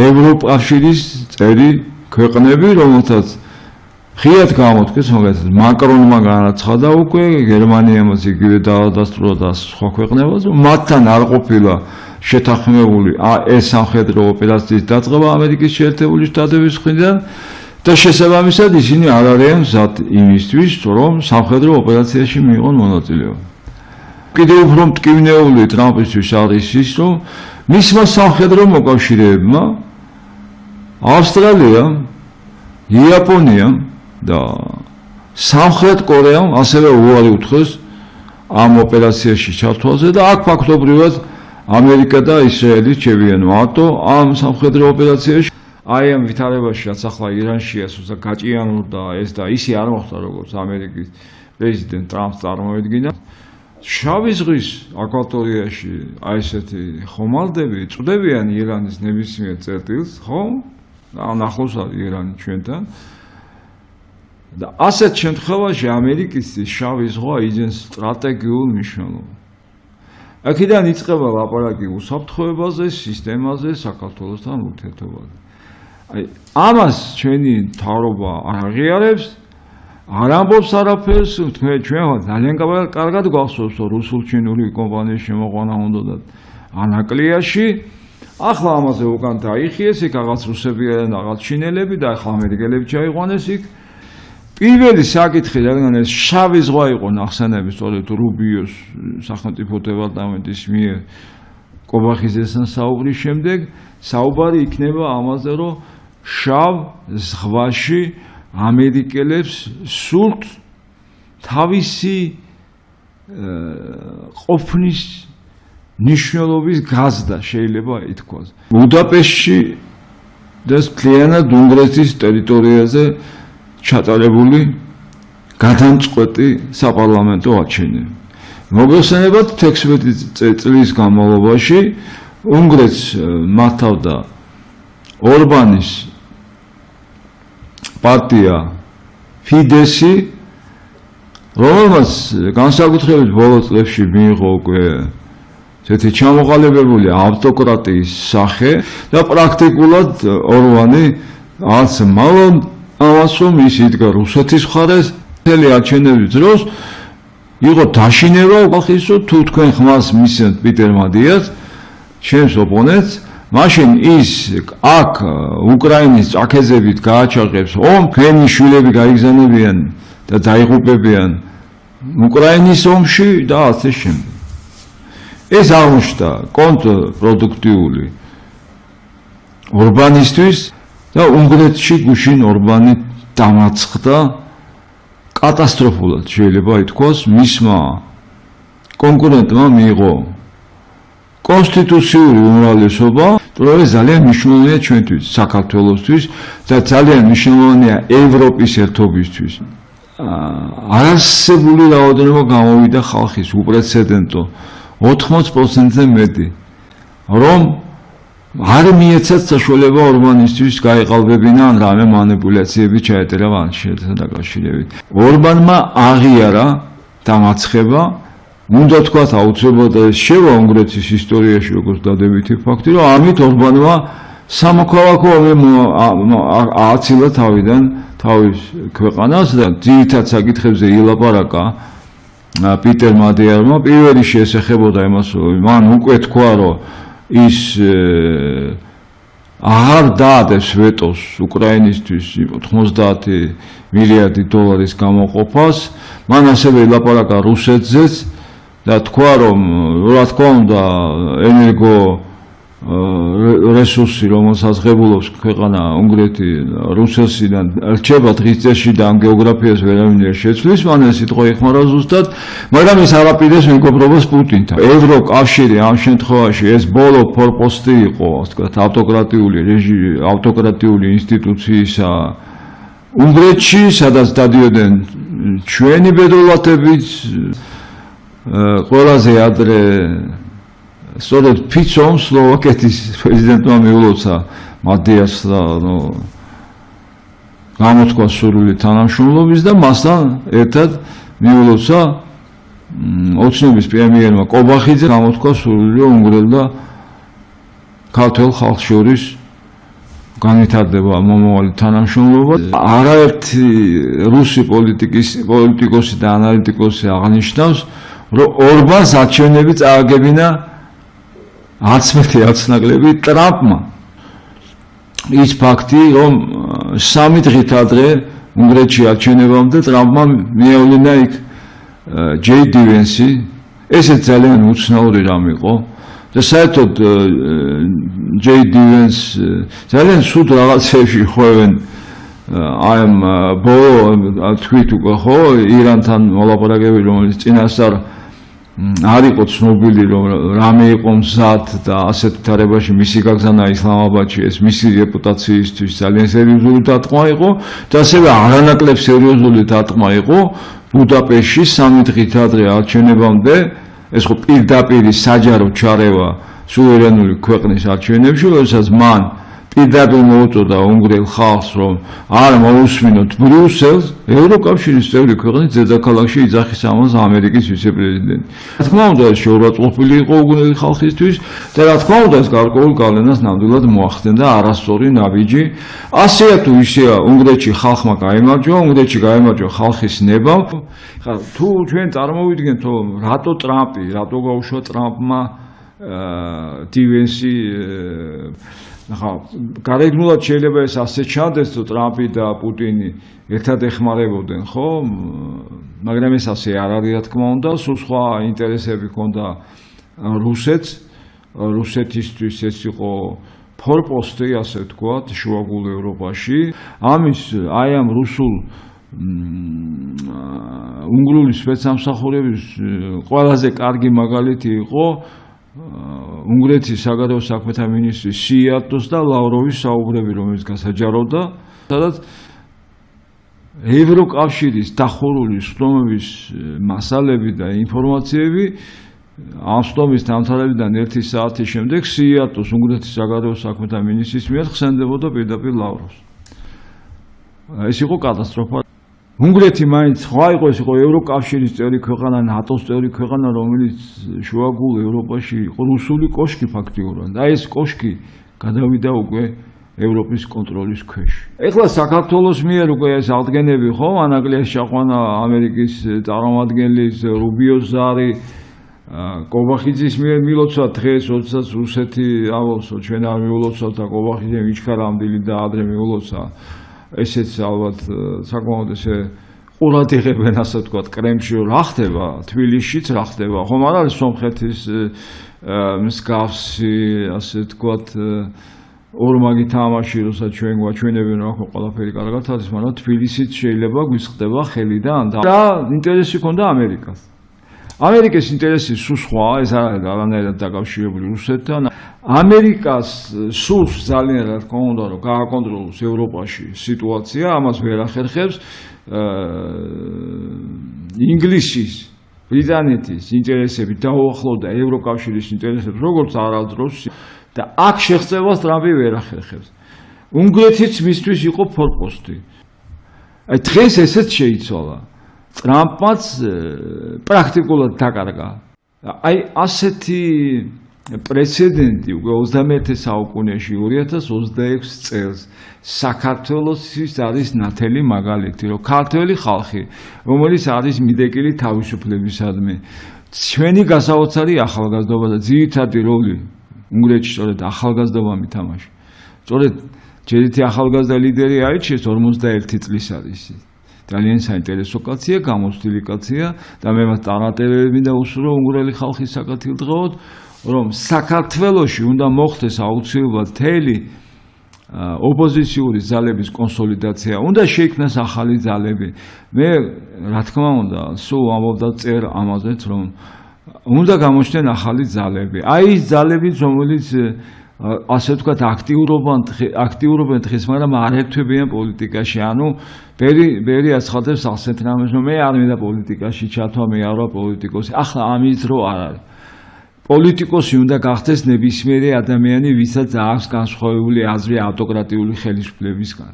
[SPEAKER 1] ევროკავშირის წევრი ქვეყნები, რომელთაც ხიათ გამოთქვეს, მაგალითად მაკრონმა განაცხადა უკვე, გერმანიამაც იგივე დაადასტურა და სხვა ქვეყნებაც, მათთან არ ყოფილა შეთანხმებული ეს სამხედრო ოპერაციის დაწყება ამერიკის შეერთებული შტატების მხრიდან და შესაბამისად ისინი არ არიან მზად იმისთვის, რომ სამხედრო ოპერაციაში მიიღონ მონაწილეობა. კიდევ უფრო მტკივნეული ტრამპისთვის არის ის, რომ მისმა სამხედრო მოკავშირეებმა ავსტრალიამ, იაპონიამ და სამხრეთ კორეამ ასევე უარი უთხრეს ამ ოპერაციაში ჩართვაზე და აქ ფაქტობრივად ამერიკა და ისრაელი რჩებიან მარტო ამ სამხედრო ოპერაციაში. აი ამ ვითარებაში რაც ახლა ირანშია სულ გაჭიანურდა ეს და ისე არ მოხდა როგორც ამერიკის პრეზიდენტ ტრამპს წარმოედგინა. შავი ზღვის აკვატორიაში აი ესეთი ხომალდები წვდებიან ირანის ნებისმიერ წერტილს, ხო? ან ახლოს არის ირანი ჩვენთან. და ასეთ შემთხვევაში ამერიკის შავი ზღვა იძენს სტრატეგიულ მნიშვნელობას. აქედან იწყება ლაპარაკი უსაფრთხოებაზე, სისტემაზე, საქართველოსთან ურთიერთობაზე. აი ამას ჩვენი მთავრობა არ აღიარებს, არ ამბობს არაფერს, ჩვენ ძალიან კარგად გვახსოვს, რომ რუსულ-ჩინური კომპანიის შემოყვანა უნდოდა ანაკლიაში. ახლა ამაზე უკან დაიხიეს, იქ რაღაც რუსები არიან, რაღაც ჩინელები და ახლა ამერიკელები ჩაიყვანეს იქ. პირველი საკითხი რადგან ეს შავი ზღვა იყო ნახსენები სწორედ რუბიოს სახელმწიფო დეპარტამენტის მიერ კობახიზესთან საუბრის შემდეგ საუბარი იქნება ამაზე, რომ შავ ზღვაში ამერიკელებს სურთ თავისი ყოფნის ნიშნულობის გაზდა შეიძლება ითქვას. ბუდაპეშტში და მთლიანად უნგრეთის ტერიტორიაზე ჩატარებული გადამწყვეტი საპარლამენტო არჩევნები. მოგეხსენებათ 16 წლის განმავლობაში უნგრეთს მართავდა ორბანის პარტია ფიდესი, რომელმაც განსაკუთრებით ბოლო წლებში მიიღო უკვე ესეთი ჩამოყალიბებული ავტოკრატიის სახე და პრაქტიკულად ორბანი არც მალონ ამას რომ ის იდგა რუსეთის მხარეს მთელი არჩევნების დროს იყო დაშინება ხალხის, რომ თუ თქვენ ხმას მისცემთ პიტერ მადიას, ჩემს ოპონენტს, მაშინ ის აქ უკრაინის წაქეზებით გააჩაღებს ომს, თქვენი შვილები გაიგზავნებიან და დაიღუპებიან უკრაინის ომში და ასე შემდეგ. ეს აღმოჩნდა კონტრპროდუქტიული ორბანისთვის და უნგრეთში გუშინ ორბანი დამარცხდა კატასტროფულად შეიძლება ითქვას, მისმა კონკურენტმა მიიღო კონსტიტუციური უმრავლესობა, რომ ეს ძალიან მნიშვნელოვანია ჩვენთვის, საქართველოსთვის და ძალიან მნიშვნელოვანია ევროპის ერთობისთვის. არასებული რაოდენობა გამოვიდა ხალხის უპრეცედენტო 80%-ზე მეტი, რომ არ მიეცათ საშუალება ორბანისთვის გაეყალბებინა ან რამე მანიპულაციები ჩაეტარა ვანშერთან დაკავშირებით. ორბანმა აღიარა დამარცხება, უნდა თქვათ აუცილებლად შევა უნგრეთის ისტორიაში როგორც დადებითი ფაქტი, რომ ამით ორბანმა სამოქალაქო ომი აცილა თავიდან თავის ქვეყანას და ძირითად საკითხებზე ილაპარაკა პიტერ მადიარმა. პირველი შეესახებოდა იმას, რომ მან უკვე თქვა, რომ ის აღარ დაადებს ვეტოს უკრაინისთვის 90 მილიარდი დოლარის გამოყოფას. მან ასევე ილაპარაკა რუსეთზეც და თქვა, რომ რა თქმა უნდა ენერგო რესურსი, რომელსაც ღებულობს ქვეყანა უნგრეთი რუსეთიდან რჩება დღის წესში და ამ გეოგრაფიას ვერავინ არ შეცვლის, მან ეს სიტყვა იხმარა ზუსტად, მაგრამ ეს არ აპირებს მეგობრობას პუტინთან. ევროკავშირი ამ შემთხვევაში ეს ბოლო ფორპოსტი იყო, ასე ვთქვათ, ავტოკრატიული რეჟიმი, ავტოკრატიული ინსტიტუციისა უნგრეთში, სადაც დადიოდნენ ჩვენი ბედოლათებიც, ყველაზე ადრე სწორედ ფიცომ სლოვაკეთის პრეზიდენტმა მიულოცა მადიას გამოთქვა სურვილი თანამშრომლობის და მასთან ერთად მიულოცა ოცნების პრემიერმა კობახიძე გამოთქვა სურვილი უნგრელ და ქართველ ხალხს შორის განვითარდება მომავალი თანამშრომლობა. არაერთი რუსი პოლიტიკოსი და ანალიტიკოსი აღნიშნავს, რომ ორბანს არჩევნები წააგებინა 11 ათნაკლები ტრამპმა. ის ფაქტი, რომ 3 დღით ადრე უნგრეთში არჩევნებამდე ტრამპმა მიავლინა იქ ჯეი დივენსი, ესეც ძალიან უცნაური რამ იყო. და საერთოდ ჯეი დივენს ძალიან სულ რაღაცებში ხვევენ აი ამ ბოლო თქვით უკვე ხო ირანთან მოლაპარაკებები რომელიც წინასწარ არ იყო ცნობილი რომ რამე იყო მზად და ასეთ თარებაში მისი გაგზავნა ისლამაბადში ეს მისი რეპუტაციისთვის ძალიან სერიოზული დარტყმა იყო და ასევე არანაკლებ სერიოზული დარტყმა იყო ბუდაპეშტში 3 დღით ადრე არჩევნებამდე ეს ხო პირდაპირ საჯარო ჩარევა სუვერენული ქვეყნის არჩევნებში, როდესაც მან პირდაპირ მოუწოდა უნგრელ ხალხს, რომ არ მოусმინოთ ბრიუსელს, ევროკავშირის წევრი ქვეყნის დედაქალაქში იძახის ამას ამერიკის ვიცე-პრეზიდენტი. რა თქმა უნდა, ეს შეურაცხყოფილი იყო უნგრელი ხალხისთვის და რა თქმა უნდა, ეს გარკვეულ გავლენას ნამდვილად მოახდენდა არასწორი ნაბიჯი. ასეა თუ ისეა, უნგრეთში ხალხმა გაიმარჯვა, უნგრეთში გაიმარჯვა ხალხის ნებამ. ხა თუ ჩვენ წარმოვიდგენთ, რომ რატო ტრამპი, რატო გაუშვა ტრამპმა დივენსი ახლა გარეგნულად შეიძლება ეს ასე ჩანდეს, რომ ტრამპი და პუტინი ერთად ეხმარებოდნენ, ხო? მაგრამ ეს ასე არ არის, რა თქმა უნდა, სულ სხვა ინტერესები ჰქონდა რუსეთს. რუსეთისთვის ეს იყო ფორპოსტი, ასე ვთქვათ, შუაგულ ევროპაში. ამის აი ამ რუსულ უნგრული სპეცსამსახურების ყველაზე კარგი მაგალითი იყო უნგრეთის საგარეო საქმეთა მინისტრის სიატოს და ლავროვის საუბრები, რომელიც გასაჯაროვდა, სადაც ევროკავშირის დახურული სხდომების მასალები და ინფორმაციები ამ სხდომის დამთავრებიდან 1 საათის შემდეგ სიატოს უნგრეთის საგარეო საქმეთა მინისტრის მიერ ხსენდებოდა პირდაპირ ლავროვს. ეს იყო კატასტროფა. უნგრეთი მაინც სხვა იყო, ეს იყო ევროკავშირის წევრი ქვეყანა, ნატოს წევრი ქვეყანა, რომელიც შუაგულ ევროპაში იყო რუსული კოშკი ფაქტიურად. და ეს კოშკი გადავიდა უკვე ევროპის კონტროლის ქვეშ. ეხლა საქართველოს მიერ უკვე ეს აღდგენები ხო, ანაკლიას ჩაყვანა ამერიკის წარმომადგენლის რუბიოს ზარი, კობახიძის მიერ მილოცვა დღეს, როდესაც რუსეთი ამბობს, რომ ჩვენ არ მიულოცავთ და კობახიძე მიჩქარამდილი და ადრე მიულოცა. ესეც ალბათ საკმაოდ ესე ყურად იღებენ, ასე ვთქვათ, კრემლში რა ხდება, თბილისშიც რა ხდება, ხომ არ არის სომხეთის მსგავსი, ასე ვთქვათ, ორმაგი თამაში, როცა ჩვენ გვაჩვენებენ, რა ხო ყველაფერი კარგად არის, მაგრამ თბილისიც შეიძლება გვისხდება ხელიდან და ინტერესი ჰქონდა ამერიკას. ამერიკის ინტერესი სულ სხვა, ეს არ არის არანაირად დაკავშირებული რუსეთთან. ამერიკას სულს ძალიან რა თქმა უნდა, რომ გააკონტროლოს ევროპაში სიტუაცია, ამას ვერ ახერხებს ინგლისის, ბრიტანეთის ინტერესები დაუახლოვდა ევროკავშირის ინტერესებს, როგორც არასდროს და აქ შეღწევას ტრამპი ვერ ახერხებს. უნგრეთიც მისთვის იყო ფორპოსტი. აი დღეს ესეც შეიცვალა. ტრამპმაც პრაქტიკულად დაკარგა. აი ასეთი პრეცედენტი უკვე 21 საუკუნეში 2026 წელს საქართველოსთვის არის ნათელი მაგალითი, რომ ქართველი ხალხი, რომელიც არის მიდეკილი თავისუფლებისადმი, ჩვენი გასაოცარი ახალგაზრდობა და ძირითადი როლი უნგრეთში სწორედ ახალგაზრდობამ ითამაშა. სწორედ ჯერითი ახალგაზრდა ლიდერი აირჩიეს 51 წლის არის. ძალიან საინტერესო კაცია, გამოცდილი კაცია და მე მას წარმატებები და უსურო უნგრელი ხალხის საკათილდღეოდ, რომ საქართველოში უნდა მოხდეს აუცილებლად მთელი ოპოზიციური ძალების კონსოლიდაცია, უნდა შეიქმნას ახალი ძალები. მე რა თქმა უნდა, სულ ამბობდა წერ ამაზეც, რომ უნდა გამოჩნდნენ ახალი ძალები. აი ის ძალები, რომელიც ასე ვთქვათ, აქტიურობენ დღეს, მაგრამ არ ერთვებიან პოლიტიკაში. ანუ ბერი აცხადებს ასეთ რამეს, რომ მე არ მინდა პოლიტიკაში ჩათვა, მე არ ვარ პოლიტიკოსი. ახლა ამის დრო არ არის. პოლიტიკოსი უნდა გახდეს ნებისმიერი ადამიანი, ვისაც აქვს განსხვავებული აზრი ავტოკრატიული ხელისუფლებისგან.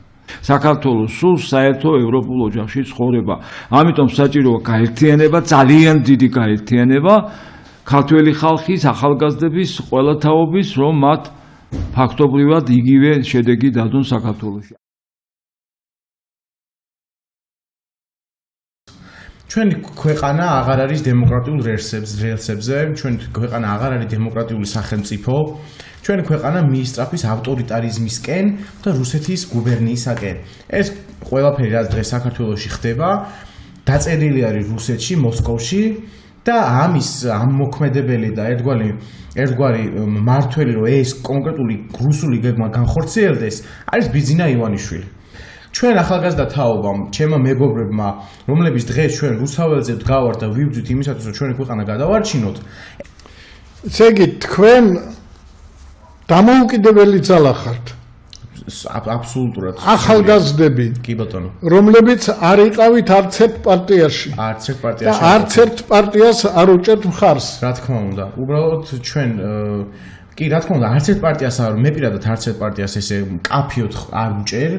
[SPEAKER 1] საქართველოს სულ საერთო ევროპულ ოჯახში ცხოვრება. ამიტომ საჭიროა გაერთიანება, ძალიან დიდი გაერთიანება ქართველი ხალხის, ახალგაზრდების, ყველა თაობის, რომ მათ ფაქტობრივად იგივე შედეგი დადონ საქართველოში.
[SPEAKER 4] ჩვენი ქვეყანა აღარ არის დემოკრატიულ რელსებზე, ჩვენი ქვეყანა აღარ არის დემოკრატიული სახელმწიფო. ჩვენი ქვეყანა მიისწრაფვის ავტორიტარიზმისკენ და რუსეთის გუბერნიისაკენ. ეს ყველაფერი რაც დღეს საქართველოში ხდება, დაწერილი არის რუსეთში, მოსკოვში და ამ მოქმედებელი და ერთგვარი მართველი რომ ეს კონკრეტული რუსული გეგმა განხორციელდეს, არის ბიძინა ივანიშვილი. ჩვენ ახალგაზრდა თაობამ, ჩემო მეგობრებმა, რომლებიც დღეს ჩვენ რუსაველზე დგავართ და ვიბრძვით იმისათვის, რომ ჩვენი ქვეყანა გადავარჩინოთ.
[SPEAKER 2] ესე იგი, თქვენ დამოუკიდებელი ძალა ხართ.
[SPEAKER 4] აბსოლუტურად.
[SPEAKER 2] ახალგაზრდები,
[SPEAKER 4] კი ბატონო.
[SPEAKER 2] რომლებიც არ იყავით არც ერთ პარტიაში.
[SPEAKER 4] არც ერთ პარტიაში.
[SPEAKER 2] და არც ერთ პარტიას არ უჭერთ მხარს.
[SPEAKER 4] რა თქმა უნდა. უბრალოდ ჩვენ კი რა თქმა უნდა, არც ერთ პარტიას არ მე პირადად არც ერთ პარტიას ესე კაფიოდ არ უჭერ.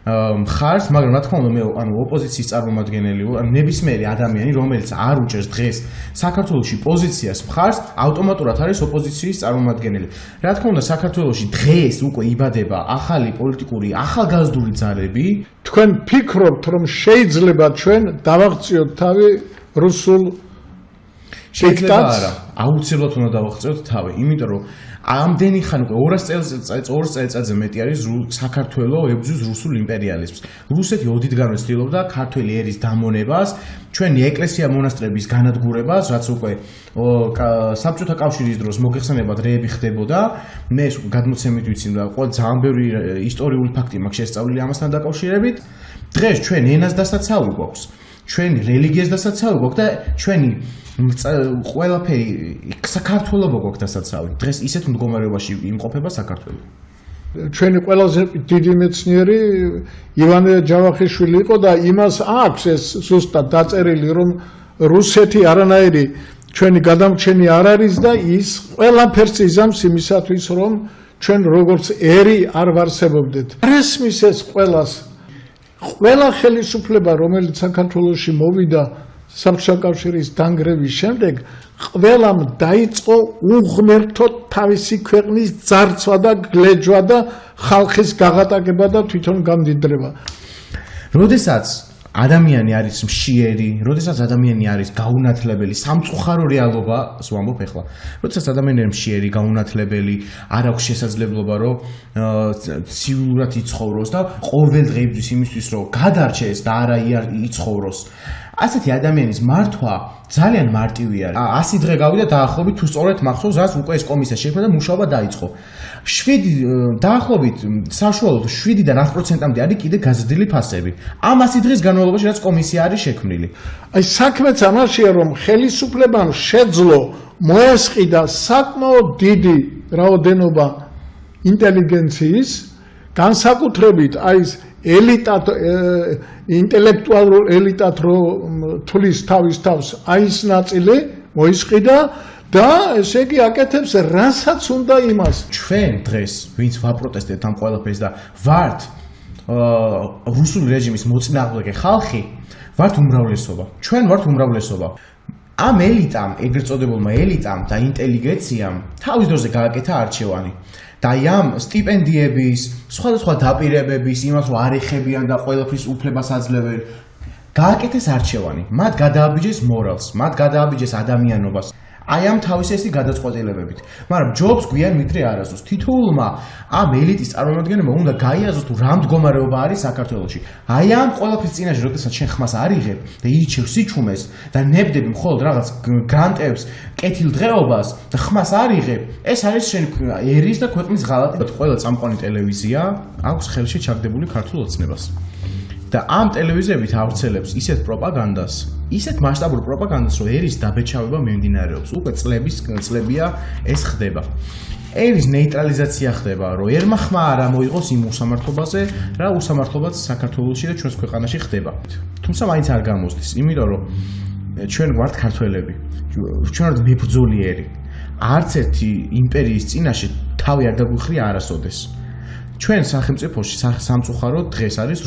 [SPEAKER 4] მხარს, მაგრამ რა თქმა უნდა მე ოპოზიციის წარმომადგენელი ვარ, ნებისმიერი ადამიანი, რომელიც არ უჭერს დღეს საქართველოში პოზიციას მხარს, ავტომატურად არის ოპოზიციის წარმომადგენელი. რა თქმა უნდა, საქართველოში დღეს უკვე იბადება ახალი პოლიტიკური, ახალგაზრდული ძალები.
[SPEAKER 2] თქვენ ფიქრობთ, რომ შეიძლება ჩვენ დავაღწიოთ თავი რუსულ
[SPEAKER 4] შეიძლება არა, აუცილებლად უნდა დავაღწიოთ თავი, იმიტომ რომ ამდენი ხანი უკვე 200 წელიწადზე მეტი არის საქართველოს ებრძვის რუსულ იმპერიალიზმს. რუსეთი ოდითგანვე ცდილობდა ქართველი ერის დამონებას, ჩვენი ეკლესია მონასტრების განადგურებას, რაც უკვე საბჭოთა კავშირის დროს მოგეხსენებათ რეები ხდებოდა. მე გადმოცემით ვიცი და ყველა ძალიან ბევრი ისტორიული ფაქტი მაქვს შესწავლილი ამასთან დაკავშირებით. დღეს ჩვენ ენას დასაცავი გვაქვს, ჩვენი რელიგიას დასაცავი გვაქვს და ჩვენი ყველაფერი საქართველოს გვაქვს დასაცავი. დღეს ისეთ მდგომარეობაში იმყოფება საქართველო.
[SPEAKER 2] ჩვენი ყველაზე დიდი მეცნიერი ივანე ჯავახიშვილი იყო და იმას აქვს ეს ზუსტად დაწერილი, რომ რუსეთი არანაირი ჩვენი გადამრჩენი არ არის და ის ყველაფერს იზამს იმისათვის, რომ ჩვენ როგორც ერი არ ვარსებობდეთ. არ ესმის ეს ყველა ხელისუფლება, რომელიც საქართველოში მოვიდა საბჭოთა კავშირის დანგრევის შემდეგ, ყველამ დაიწყო უღმერთოდ თავისი ქვეყნის ძარცვა და გლეჯვა და ხალხის გაღატაკება და თვითონ გამდიდრება.
[SPEAKER 4] როდესაც ადამიანი არის მშიერი, როდესაც ადამიანი არის გაუნათლებელი, სამწუხარო რეალობას ვამბობ ახლა. როდესაც ადამიანი არის მშიერი, გაუნათლებელი, არ აქვს შესაძლებლობა, რომ ცივილურად იცხოვროს და ყოველ დღე იბრძვის იმისთვის, რომ გადარჩეს და არა იცხოვროს. ასეთი ადამიანის მართვა ძალიან მარტივი არის. 100 დღე გავიდა დაახლოებით თუ სწორედ მახსოვს, რაც უკვე ეს კომისია შექმნა და მუშაობა დაიწყო. 7 დაახლოებით საშუალოდ 7-დან 10%-მდე არის კიდე გაზრდილი ფასები. ამ 100 დღის განმავლობაში რაც კომისია არის შექმნილი.
[SPEAKER 2] აი საქმეც ამაშია, რომ ხელისუფლებამ შეძლო მოესყიდა საკმაოდ დიდი რაოდენობა ინტელიგენციის, განსაკუთრებით აი ეს ელიტად ინტელექტუალურ ელიტად რო თulis თავის თავს აი ეს ნაწილი მოისყიდა და ესე იგი აკეთებს რასაც უნდა იმას.
[SPEAKER 4] ჩვენ დღეს ვინც ვაპროტესტებთ ამ ყველაფერს და ვართ რუსული რეჟიმის მოწინააღმდეგე ხალხი, ვართ უმრავლესობა. ჩვენ ვართ უმრავლესობა. ამ ელიტამ, ეგრეთ წოდებულმა ელიტამ და ინტელიგენციამ თავის დროზე გააკეთა არჩევანი. და ამ სტიპენდიების, სხვადასხვა დაპირებების, იმას რომ არ ეხებიან და ყველაფრის უფლებას აძლევენ, გააკეთეს არჩევანი. მათ გადააბიჯეს მორალს, მათ გადააბიჯეს ადამიანობას. აი ამ თავისი ესეთი გადაწყვეტილებებით. მაგრამ ჯობს გვიან მიტრი არასდროს. თითოეულმა ამ ელიტის წარმომადგენელმა უნდა გაიაზროს თუ რა მდგომარეობა არის საქართველოში. აი ამ ყველაფრის წინაშე, როდესაც შენ ხმას არ იღებ და ირჩევ სიჩუმეს და ნებდები მხოლოდ რაღაც გრანტებს, კეთილდღეობას და ხმას არ იღებ, ეს არის შენ ერის და ქვეყნის ღალატი. ყველა წამყვანი ტელევიზია აქვს ხელში ჩაგდებული ქართულ ოცნებას. და ამ ტელევიზიებით ავრცელებს ისეთ პროპაგანდას, ისეთ მასშტაბურ პროპაგანდას, რომ ერის დაბეჭავება მიმდინარეობს. უკვე წლებია ეს ხდება. ერის ნეიტრალიზაცია ხდება, რომ ერმა ხმა არ ამოიღოს იმ უსამართლობაზე, რა უსამართლობაც საქართველოში და ჩვენს ქვეყანაში ხდება. თუმცა მაინც არ გამოსდის, იმიტომ რომ ჩვენ ვართ ქართველები, ჩვენ ვართ მებრძოლიერი. არც ერთი იმპერიის წინაშე თავი არ დაგვიხრია არასოდეს. ჩვენ სახელმწიფოში სამწუხაროდ დღეს არის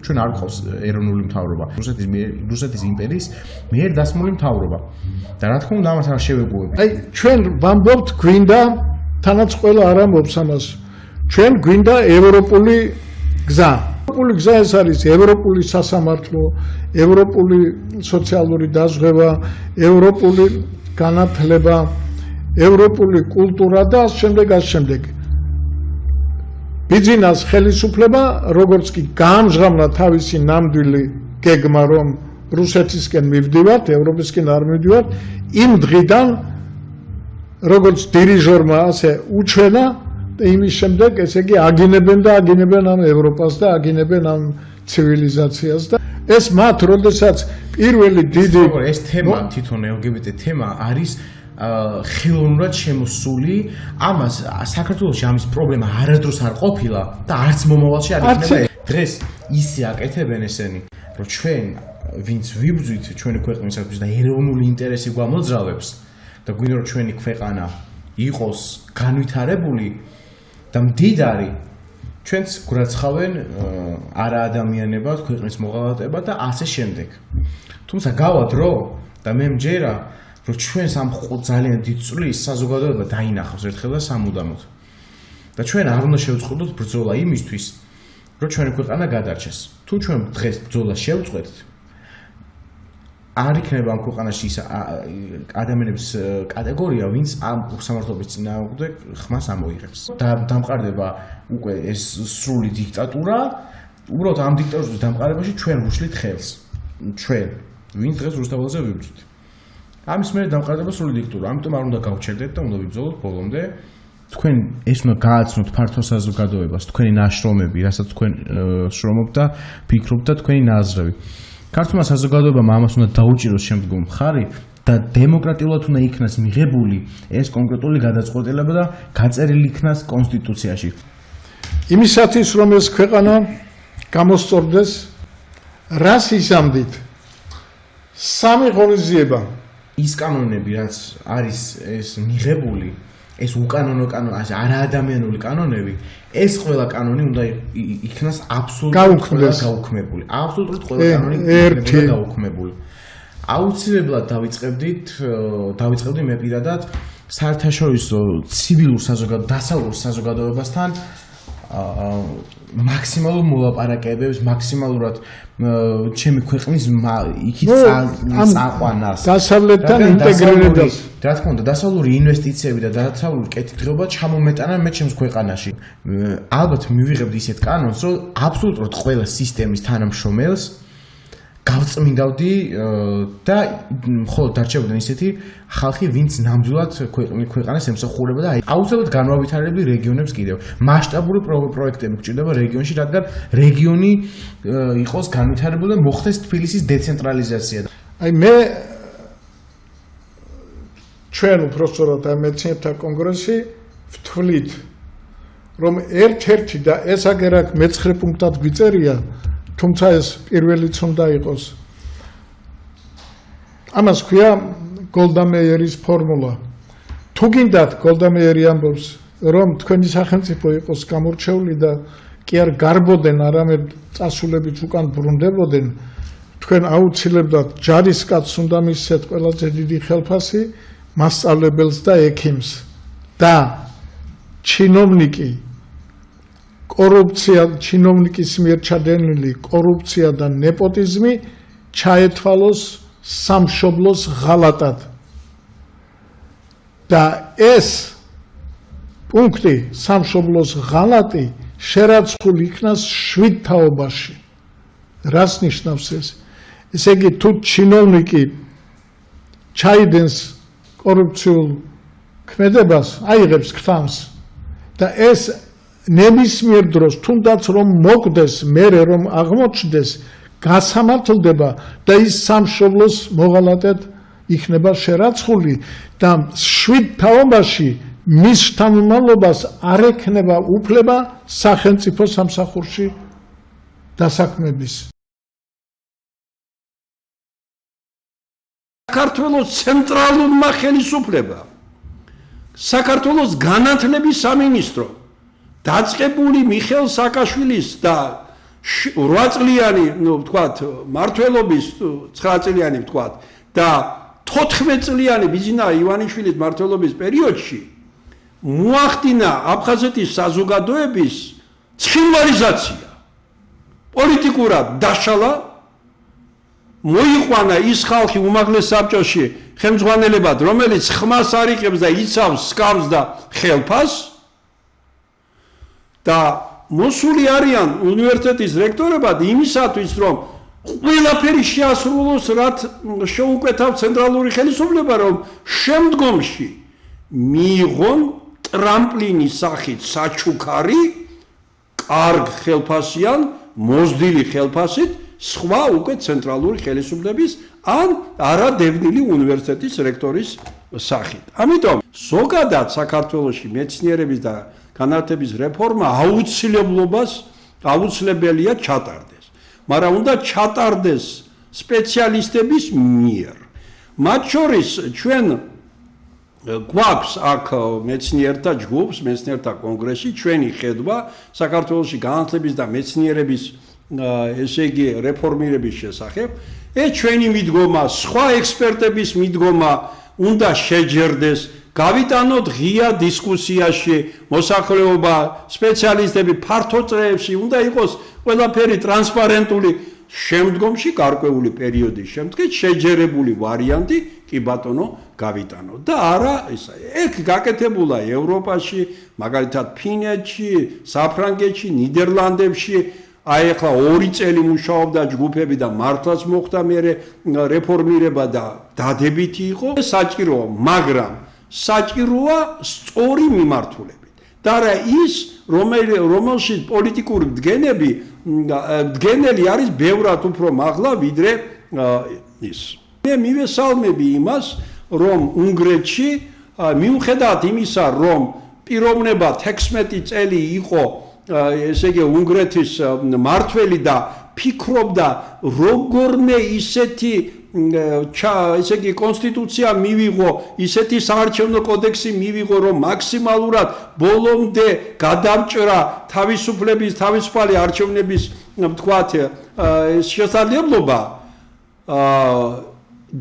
[SPEAKER 4] ჩვენ არ გვყავს ეროვნული მთავრობა. რუსეთის იმპერიის მიერ დასმული მთავრობა. და რა თქმა უნდა ამას არ შევეგუებით.
[SPEAKER 5] აი ჩვენ ვამბობთ გვინდა თანაც ყველა არ ამბობს ამას. ჩვენ გვინდა ევროპული გზა. ევროპული გზა ეს არის ევროპული სასამართლო, ევროპული სოციალური დაზღვევა, ევროპული განათლება, ევროპული კულტურა და შემდეგ. ბიძინას ხელისუფლება, როგორც კი გაამჟღავნა თავისი ნამდვილი გეგმა, რომ რუსეთისკენ მივდივართ, ევროპისკენ არ მივდივართ, იმ დღიდან როგორც დირიჟორმა ასე უჩვენა და იმის შემდეგ, ესე იგი აგინებენ ამ ევროპას და აგინებენ ამ ცივილიზაციას და ეს მათ, როდესაც პირველი დიდი
[SPEAKER 4] ეს თემა თვითონ LGBT თემა არის ხელოვნურად შემოსული, ამას საქართველოში ამის პრობლემა არასდროს არ ყოფილა და არც მომავალში არ იქნება. დღეს ისე აკეთებენ ესენი, რომ ჩვენ ვინც ვიბრძვით ჩვენი ქვეყნისათვის და ეროვნული ინტერესი გვამოძრავებს და გვინდა რომ ჩვენი ქვეყანა იყოს განვითარებული და მდიდარი, ჩვენც გვრაცხავენ არაადამიანება, ქვეყნის მოღალატება და ასე შემდეგ. თუმცა გავა დრო და მე მჯერა რომ ჩვენს ამ ძალიან დიდ წვლის საზოგადოება დაინახავს ერთხელ და სამუდამოდ. და ჩვენ არ უნდა შევწყდოთ ბრძოლა იმისთვის, რომ ჩვენი ქვეყანა გადარჩეს. თუ ჩვენ დღეს ბრძოლა შევწყვეტთ, არ იქნება ამ ქვეყანაში ის ადამიანების კატეგორია, ვინც ამ სამართლობის წინააღმდეგ ხმას ამოიღებს. და დამყარდება უკვე ეს სრული დიქტატურა, უბრალოდ ამ დიქტატურის დამყარებაში ჩვენ ვუშლით ხელს. ჩვენ, ვინც დღეს რუსთაველზე ვიბრძვით. ამის მერე დამყარდება სრული დიქტატურა. ამიტომ არ უნდა გავჩერდეთ და უნდა ვიბრძოლოთ ბოლომდე. თქვენ ეს უნდა გააცნოთ ფართო საზოგადოებას, თქვენი ნაშრომები, რასაც თქვენ შრომობთ და ფიქრობთ და თქვენი ნაზრები. ქართულმა საზოგადოებამ ამას უნდა დაუჭიროს შემდგომ მხარი და დემოკრატიულად უნდა იქნას მიღებული ეს კონკრეტული გადაწყვეტილება და გაწერილი იქნას კონსტიტუციაში.
[SPEAKER 5] იმისათვის რომ ეს ქვეყანა გამოსწორდეს, რას იზამდით? სამი ღონისძიება.
[SPEAKER 4] ის კანონები, რაც არის ეს მიღებული, ეს უკანონო კანონი, არაადამიანური კანონები, ეს ყველა კანონი უნდა იქნას აბსოლუტურად გაუქმებული. აბსოლუტურად ყველა კანონი უნდა გაუქმებული. აუცილებლად დავიწყებდი მე პირადად საერთაშორისო ცივილურ დასავლურ საზოგადოებასთან მაქსიმალურ მოლაპარაკებებს, მაქსიმალურად ჩემი ქვეყნის იქით წაყვანას.
[SPEAKER 5] დასავლეთთან ინტეგრირებას.
[SPEAKER 4] რა თქმა უნდა, დასავლური ინვესტიციები და დასავლური კეთილდღეობა ჩამომეტანა მე ჩემს ქვეყანაში. ალბათ მივიღებდი ისეთ კანონს, რომ აბსოლუტურად ყველა სისტემის თანამშრომელს გავწმინდავდი და მხოლოდ დარჩებოდნენ ისეთი ხალხი, ვინც ნამდვილად ქვეყანას ემსახურება და აუცილებლად განმავითარებდი რეგიონებს კიდევ. მასშტაბური პროექტები გვჭირდება რეგიონში, რადგან რეგიონი იყოს განვითარებული და მოხდეს თბილისის დეცენტრალიზაცია.
[SPEAKER 5] აი მე ჩვენ უბრალოდ ამ მეცნიერთა კონგრესი ვთვლით, რომ ერთ-ერთი და ეს აგერაკ მე-9 პუნქტად გვიწერია, თუმცა ეს პირველიც უნდა იყოს. ამას ქვია გოლდა მეიერის ფორმულა. თუ გინდათ, გოლდა მეიერი ამბობს, რომ თქვენი სახელმწიფო იყოს გამორჩეული და კი არ გარბოდენ, არამედ წასულებით უკან ბრუნდებოდნენ, თქვენ აუცილებლად ჯარისკაცს უნდა მისცეთ ყველაზე დიდი ხელფასი, მასწავლებელს და ექიმს და ჩინოვნიკი კორუფცია, ჩინოვნიკის მიერ ჩადენილი კორუფცია და ნეპოტიზმი ჩაეთვალოს სამშობლოს ღალატად. და ეს პუნქტი სამშობლოს ღალატი შერაცხული იქნას 7 თაობაში. რას ნიშნავს ეს? ესე იგი, თუ ჩინოვნიკი ჩაიდენს კორუფციულ ქმედებას, აიღებს ქთამს და ეს ნებისმიერ დროს თუნდაც რომ მოკდეს, მერე რომ აღმოჩნდეს, გასამართლდება და ის სამშობლოს მოღალატედ იქნება შერაცხული და 7 თაობაში მის შთამომავლობას არ ექნება უფლება სახელმწიფო სამსახურში დასაქმების.
[SPEAKER 3] საქართველოს ცენტრალურმა ხელისუფლებამ საქართველოს განათლების სამინისტრო დაწყებული მიხეილ სააკაშვილის და 8 წლიანი, ვთქვათ, მმართველობის 9 წლიანი, ვთქვათ, და 14 წლიანი ბიძინა ივანიშვილის მმართველობის პერიოდში მოახდინა აფხაზეთის საზოგადოების ცხინვალიზაცია. პოლიტიკურად დაშალა, მოიყვანა ის ხალხი უმაღლეს საბჭოში ხელმძღვანელებად, რომელიც ხმას არიღებს და იცავს სკამს და ხელფას და მოსული არიან უნივერსიტეტის რექტორებად იმისათვის, რომ ყველაფერი შეასრულოს, რაც შეუკვეთავ ცენტრალური ხელისუფლება, რომ შემდგომში მიიღონ ტრამპლინის სახით საჩუქარი, კარგ ხელფასიან, მოზრდილი ხელფასით სხვა უკვე ცენტრალური ხელისუფლების ან არადევნილი უნივერსიტეტის რექტორის სახით. ამიტომ ზოგადად საქართველოში მეცნიერების და განათლების რეფორმა აუცილებელია ჩატარდეს, მაგრამ უნდა ჩატარდეს სპეციალისტების მიერ. მათ შორის ჩვენ გვაქვს აქ მეცნიერთა ჯგუფს, მეცნიერთა კონგრესი, ჩვენი ხედვა საქართველოში განათლების და მეცნიერების ესე იგი რეფორმირების შესახებ. ჩვენი მიდგომა, სხვა ექსპერტების მიდგომა უნდა შეჯერდეს, გავიტანოთ ღია დისკუსიაში, მოსახლეობა, სპეციალისტები ფართო წრეებში, უნდა იყოს ყველაფერი ტრანსპარენტული. შემდგომში გარკვეული პერიოდის შემდგომ შეჯერებული ვარიანტი კი ბატონო გავიტანოთ და არა ისა. ეგ გაკეთებულა ევროპაში, მაგალითად ფინეთში, საფრანგეთში, ნიდერლანდებში. აი ახლა 2 წელი მუშაობდა ჯგუფები და მართლაც მოხდა მერე რეფორმირება და დადებითი იყო. საჭიროა, მაგრამ საჭიროა სწორი მიმართულებით. და რა ის რომელშიც პოლიტიკური მდგენელი არის ბევრად უფრო მაღლა ვიდრე ის. მე მივესალმები იმას, რომ უნგრეთში მიუხედავად იმისა, რომ პიროვნება 16 წელი იყო ესე იგი უნგრეთის მართველი და ფიქრობდა როგორმე ისეთი ესე იგი კონსტიტუცია მივიღო, ისეთი საარჩევნო კოდექსი მივიღო, რომ მაქსიმალურად ბოლომდე გადავჭრა თავისუფალი არჩევნების ვთქვათ შესაძლებლობა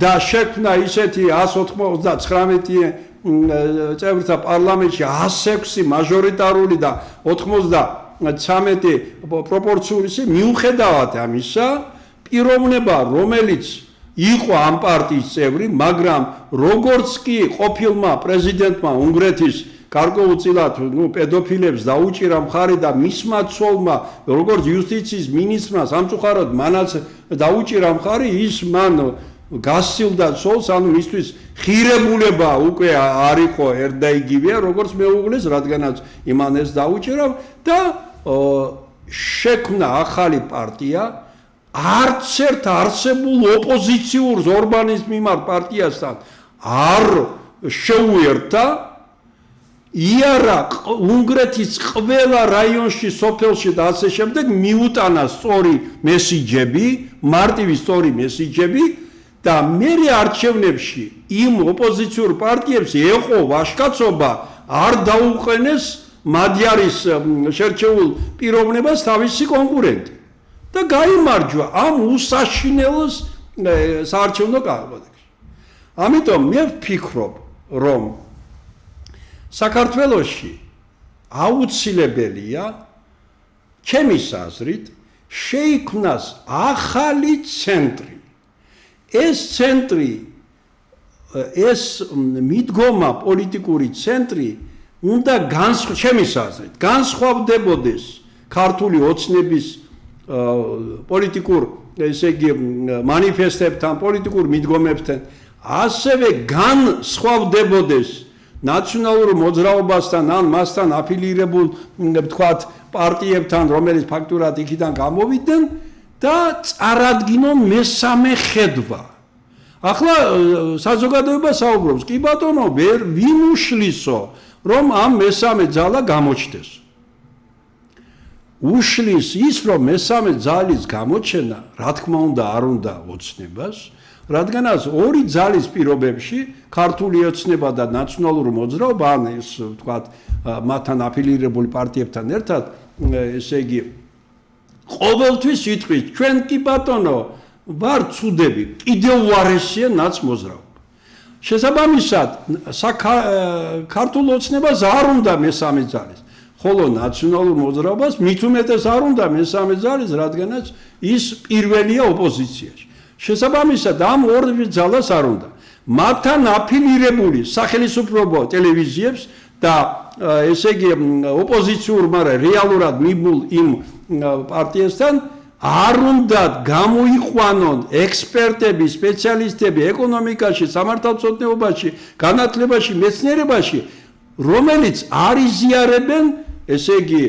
[SPEAKER 3] და შექმნა ისეთი 199 წევრთა პარლამენტში 106 მაჟორიტარული და 93 პროპორციული, მიუხედავად ამისა, პიროვნება, რომელიც იყო ამ პარტიის წევრი, მაგრამ როგორც კი ყოფილმა პრეზიდენტმა უნგრეთის გარკვეულწილად პედოფილებს დაუჭირა მხარი და მისმა ცოლმა, როგორც იუსტიციის მინისტრმა სამწუხაროდ მანაც დაუჭირა მხარი, ის მან გასცილდა ცოლს, ანუ მისთვის ხირებულება უკვე არ იყო ერთა იგივეა, როგორც მეუღლეს, რადგანაც იმან ეს დაუჭირა და შექმნა ახალი პარტია. არც ერთ არსებულ ოპოზიციურ ორბანის მიმართ პარტიასთან არ შეუერთა. იარა უნგრეთის ყველა რაიონში, სოფელში და ასე შემდეგ მიუტანა სწორი მესიჯები, მარტივი სწორი მესიჯები და მერე არჩევნებში იმ ოპოზიციურ პარტიებს ეყო ვაჟკაცობა არ დაუყენეს მადიარის შერჩეულ პიროვნებას თავისი კონკურენტი. და გაიმარჯვა ამ უსაშინელოს საარჩევნო კოდექსში. ამიტომ მე ვფიქრობ, რომ საქართველოში აუცილებელია ჩემი აზრით შეიქმნას ახალი ცენტრი. ეს ცენტრი, ეს მიდგომა პოლიტიკური ცენტრი უნდა ჩემი აზრით განსხვავდებოდეს ქართული ოცნების პოლიტიკურ ესე იგი მანიფესტებთან, პოლიტიკურ მიდგომებთან, ასევე განსხვავდებოდეს ნაციონალურ მოძრაობასთან ან მასთან აფილირებულ ვთქვათ პარტიებთან, რომელიც ფაქტურად იქიდან გამოვიდნენ და წარადგინონ მესამე ხედვა. ახლა საზოგადოება საუბრობს, კი ბატონო, ვერ ვიმუშლისო, რომ ამ მესამე ძალა გამოჩნდეს. უშლის ის, რომ მესამე ძალის გამოჩენა, რა თქმა უნდა, არ უნდა ოცნებას, რადგანაც ორი ძალის პირობებში ქართული ოცნება და ნაციონალური მოძრაობა, ან ეს ვთქვათ, მათთან აფილირებული პარტიებთან ერთად, ესე იგი, ყოველთვის იტყვის, ჩვენ კი ბატონო, ვარ ცუდები, კიდევ უარესია ნაცმოძრაობა. შესაბამისად, ქართულ ოცნებას არ უნდა მესამე ძალის. ხოლო ნაციონალურ მოძრაობას მით უმეტეს არ უნდა მესამე ძალის, რადგანაც ის პირველია ოპოზიციაში. შესაბამისად, ამ ორივე ძალას არ უნდა. მათთან აფილირებული სახელმწიფო ტელევიზიებს და ესე იგი ოპოზიციურ, მაგრამ რეალურად მიბულ იმ პარტიასთან არ უნდა გამოიყვანონ ექსპერტები, სპეციალისტები ეკონომიკაში, სამართალმცოდნეობაში, განათლებაში, მეცნიერებაში, რომელიც არ იზიარებენ, ესე იგი,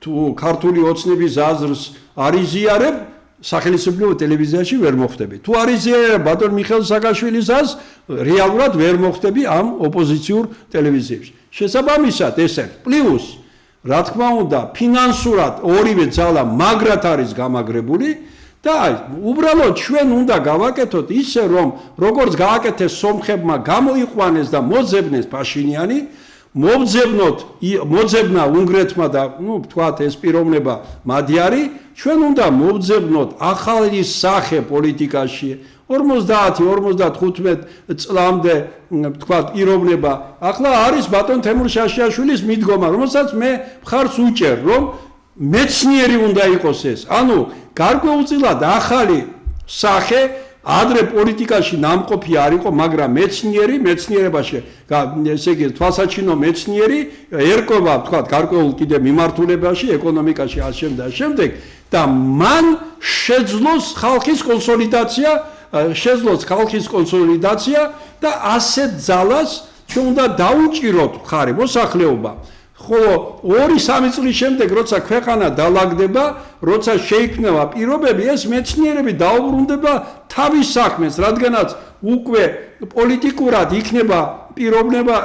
[SPEAKER 3] თუ ქართული ოცნების აზრს არ იზიარებ, სახელმწიფო ტელევიზიაში ვერ მოხვდები. თუ არ იზიარებ ბატონ მიხეილ სააკაშვილის აზრს, რეალურად ვერ მოხვდები ამ ოპოზიციურ ტელევიზიებში. შესაბამისად, ესე პლუს რა თქმა უნდა, ფინანსურად ორივე ძალა მაგრად არის გამაგრებული და უბრალოდ ჩვენ უნდა გავაკეთოთ ისე, რომ როგორც გააკეთეს სომხებმა, გამოიყვანეს და მოძებნეს პაშინიანი, მოძებნა უნგრეთმა და, ვთქვათ, ეს პიროვნება მადიარი, ჩვენ უნდა მოვძებნოთ ახალი სახე პოლიტიკაში 50-55 წლამდე, ვთქვათ, პიროვნება. ახლა არის ბატონ თემურ შაშიაშვილის მიდგომა, რომელსაც მე მხარს უჭერ, რომ მეცნიერი უნდა იყოს ეს. ანუ გარკვეულწილად ახალი სახე, ადრე პოლიტიკაში ნამყოფი არ იყო, მაგრამ მეცნიერებაში, ესე იგი, თვალსაჩინო მეცნიერი ერკვევა, ვთქვათ, გარკვეულ კიდე მიმართულებაში, ეკონომიკაში, შემდეგ და მან შეძლოს ხალხის კონსოლიდაცია და ასეთ ძალას ჩვენ უნდა დაუჭიროთ მხარი მოსახლეობა. ხოლო 2-3 წლის შემდეგ, როცა ქვეყანა დალაგდება, როცა შეიქმნება პირობები, ეს მეცნიერები დაუბრუნდება თავის საქმეს, რადგანაც უკვე პოლიტიკურად იქნება პიროვნება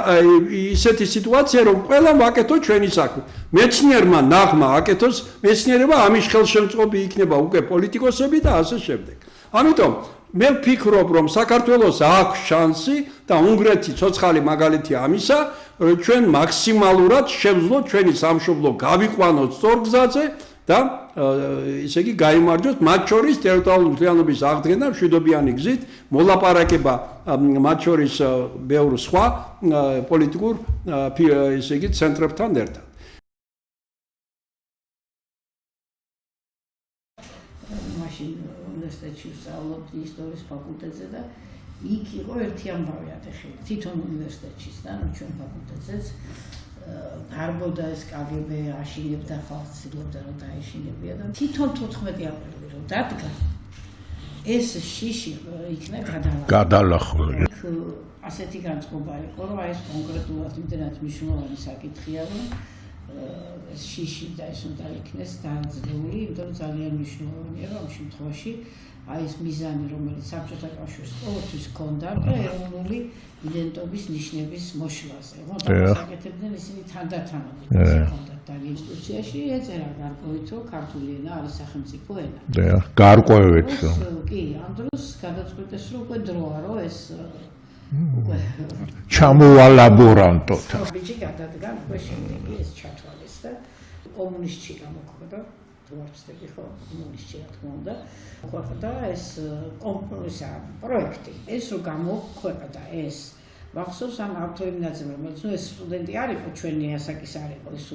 [SPEAKER 3] ისეთი სიტუაცია, რომ ყველამ ვაკეთოთ ჩვენი საქმე. მეცნიერმა ნაღმა აკეთოს, მეცნიერება ამის ხელშემწყობი იქნება უკვე პოლიტიკოსები და ასე შემდეგ. ამიტომ მე ვფიქრობ, რომ საქართველოს აქვს შანსი და უნგრეთი ცოცხალი მაგალითია ამისა, ჩვენ მაქსიმალურად შევძლოთ ჩვენი სამშობლო გავიყვანოთ სწორ გზაზე და ესე იგი გაიმარჯვოთ მათ შორის ტერიტორიული მთლიანობის აღდგენა მშვიდობიანი გზით, მოლაპარაკება მათ შორის ბევრ სხვა პოლიტიკურ ესე იგი ცენტრებთან ერთად.
[SPEAKER 6] უნივერსიტეტში ვსწავლობდი ისტორიის ფაკულტეტზე და იქ იყო ერთი ამბავი ატეხილი თვითონ უნივერსიტეტშიც და ჩვენ ფაკულტეტზეც დარბოდა ეს KGB აშინებდა ხალხს, ცდილობდა რომ დაეშინებია და თვითონ 14 აპრილი რომ დადგა ეს შიში იქნა
[SPEAKER 2] გადალახული.
[SPEAKER 6] ასეთი განწყობა იყო, რომ ეს კონკრეტულად იმდენად მნიშვნელოვანი საკითხია, რომ ეს შიში და ეს უნდა იქნეს დაძლეული, იმიტომ რომ ძალიან მნიშვნელოვანია, რომ ამ შემთხვევაში ეს მიზანი, რომელიც საბჭოთა კავშირს ყოველთვის ჰქონდა, ეროვნული იდენტობის ნიშნების მოშლაზე. საკეთებდნენ ისინი თანდათანობით ჰქონდათ და ინსტიტუციაში ეწერა გარკვევით, რომ ქართული ენა არის სახელმწიფო ენა.
[SPEAKER 2] გარკვევით.
[SPEAKER 6] კი, ამ დროს გადაწყვეტეს, რომ უკვე დროა, რომ ეს უკვე
[SPEAKER 2] ჩამოვალაბორანტოთ.
[SPEAKER 6] ბიჭი გადადგა, უკვე შემდეგი ეს ჩათვალეს და კომუნისტში გამოქვეყნდა, თუ არ ვცდები ხო, კომუნისტში რა თქმა უნდა, მოხვდა ეს კომპრომისა პროექტი. ეს რომ გამოქვეყნდა ეს მახსოვს ამ ავტორი ნაძემ, რომელიც ეს სტუდენტი არ იყო, ჩვენი ასაკის არ იყო, ეს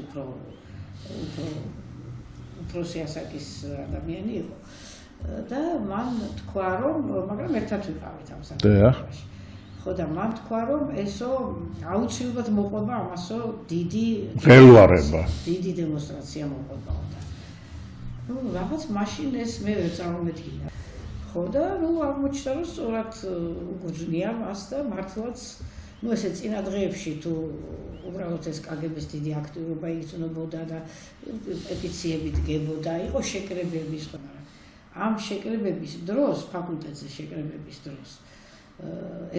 [SPEAKER 6] უფროსი ასაკის ადამიანი იყო. და მან თქვა, რომ მაგრამ ერთად ვიყავით ამ საკითხში. ხო და მან თქვა, რომ ესო აუცილებლად მოყვება ამასო დიდი
[SPEAKER 2] ელვარება.
[SPEAKER 6] დიდი დემონსტრაცია მოყვებოდა. რაღაც მაშინ ეს მე ვერ წარმოვედგინა. ხო და აღმოჩნდა, რომ სწორად უგრძნია მას და მართლაც ესე წინა დღეებში თუ უბრალოდ ეს KGB-ს დიდი აქტივობა იგრძნობოდა და პეტიციები დგებოდა, იყო შეკრებების, მაგრამ ამ შეკრებების დროს, ფაკულტეტზე შეკრებების დროს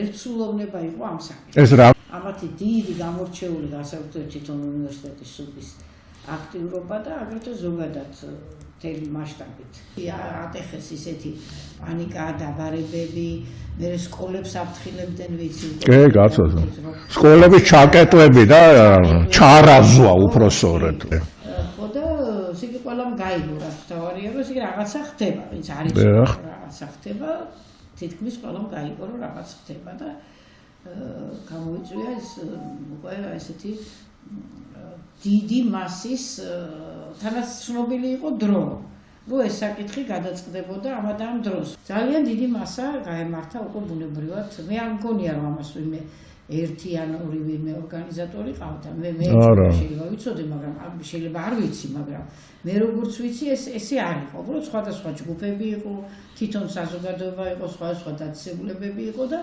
[SPEAKER 6] ერთსულოვნება იყო ამ საკითხში.
[SPEAKER 2] ეს რა?
[SPEAKER 6] ამათი დიდი გამორჩეული განსაკუთრებით თვითონ უნივერსიტეტის სუპის აქტიურობა და აგრეთვე ზოგადად მთელი მასშტაბით. ატეხეს ისეთი პანიკა, დაბარებები, მე სკოლებს აფრთხილებდნენ ვიცი.
[SPEAKER 2] კი, გაცოცა. სკოლების ჩაკეტვები და ჩარაზვა უпроსორეთ.
[SPEAKER 6] ხო და ისე ყველამ გაიგო რა თავარია, რომ ისე რაღაცა ხდება, ვინც არის რაღაცა ხდება, თითქმის ყველამ გაიგო რომ რაღაც ხდება და გამოიწვია ეს უკვე ესეთი დიდი მასის თანაც ცნობილი იყო დრო, რომ ეს საკითხი გადაწყდებოდა ამ დროს. ძალიან დიდი მასა გაემართა უკვე ბუნებრივად. მე არ მგონია რომ ამას ვინმე ერთი ან ორი ვინმე ორგანიზატორი ყავდა. მე შეიძლება ვიცოდე, მაგრამ შეიძლება არ ვიცი, მაგრამ მე როგორც ვიცი ესე არ იყო. უბრალოდ სხვადასხვა ჯგუფები იყო, თვითონ საზოგადოება იყო, სხვადასხვა დაწესებულებები იყო და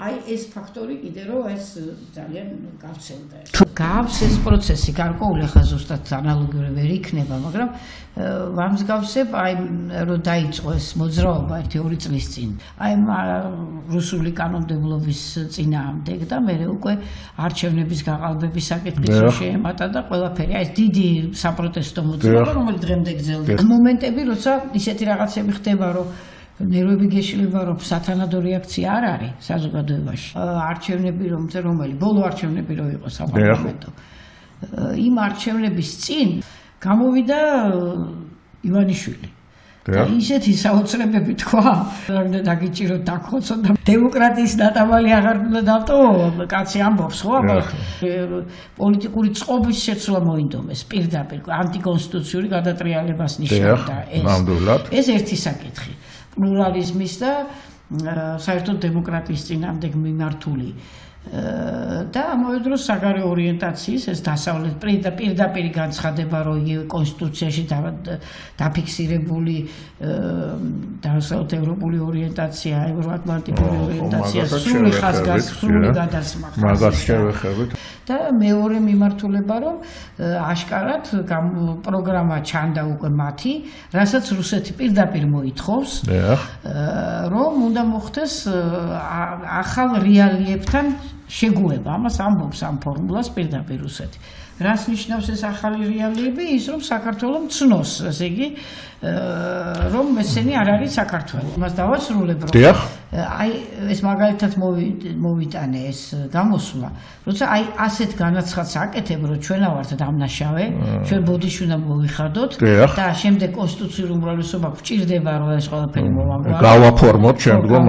[SPEAKER 6] აი ეს ფაქტორი კიდე რომ ეს ძალიან გავცელდა. გავს ეს პროცესი გარკვეული ხა ზუსტად ანალოგიური ვერ იქნება, მაგრამ ვამსგავსებ აი რომ დაიწყო ეს მოძრაობა 1-2 წლის წინ. აი რუსული კანონმდებლობის წინააღმდეგ და მე უკვე არჩევნების გაყალბების საკითხიც შეემატა და ყველაფერი. აი ეს დიდი საპროტესტო მოძრაობა რომელიც დღემდე გრძელდება. მომენტები როცა ისეთი რაღაცები ხდება რომ ნერვები გეშლება რომ სათანადო რეაქცია არ არის საზოგადოებაში. არჩევნები რომელი ბოლო არჩევნები რო იყო საპარლამენტო. იმ არჩევნების წინ გამოვიდა ივანიშვილი. და ისეთი საოცრებები თქვა, რომ დაგიჭიროთ დაგხოცოთ და დემოკრატიის დატავალი აღარ უნდა დავტოვო, კაცი ამბობს, ხო, პოლიტიკური წყობის შეცვლა მოინდომეს პირდაპირ ანტიკონსტიტუციური გადატრიალებას ნიშნავდა ეს ერთი საკითხი. პლურალიზმის და საერთოდ დემოკრატიის წინააღმდეგ მიმართული და ამავე დროს საგარეო ორიენტაციის ეს დასავლეთ პირდაპირ განცხადება რომ იგივე კონსტიტუციაში დაფიქსირებული დასავლეთ ევროპული ორიენტაცია, ევროატლანტიკური ორიენტაცია სრული ხაზგასმული გადასმა.
[SPEAKER 2] მაგას შევეხებით.
[SPEAKER 6] და მეორე მიმართულება რომ აშკარად პროგრამა ჩანდა უკვე მათი, რასაც რუსეთი პირდაპირ მოითხოვს, რომ უნდა მოხდეს ახალ რეალიებთან შეგუება. ამას ამბობს ამ ფორმულას პირდაპირ რუსეთი. რას ნიშნავს ეს ახალი რეალიები? ის რომ საქართველოს მცნოს, ესე იგი რომ ესენი არ არის საქართველო. მას დავასრულებ რომ აი ეს მაგალითად მოვიტანე ეს გამოსვლა, როცა აი ასეთ განაცხადს აკეთებ, რომ ჩვენ ავართ დამნაშავე, ჩვენ ბოდიში უნდა მოვიხადოთ და შემდეგ კონსტიტუციურ უმრავლესობა გვჭირდება რომ ეს ყველაფერი მოვამგვაროთ.
[SPEAKER 2] გავაფორმოთ შემდგომ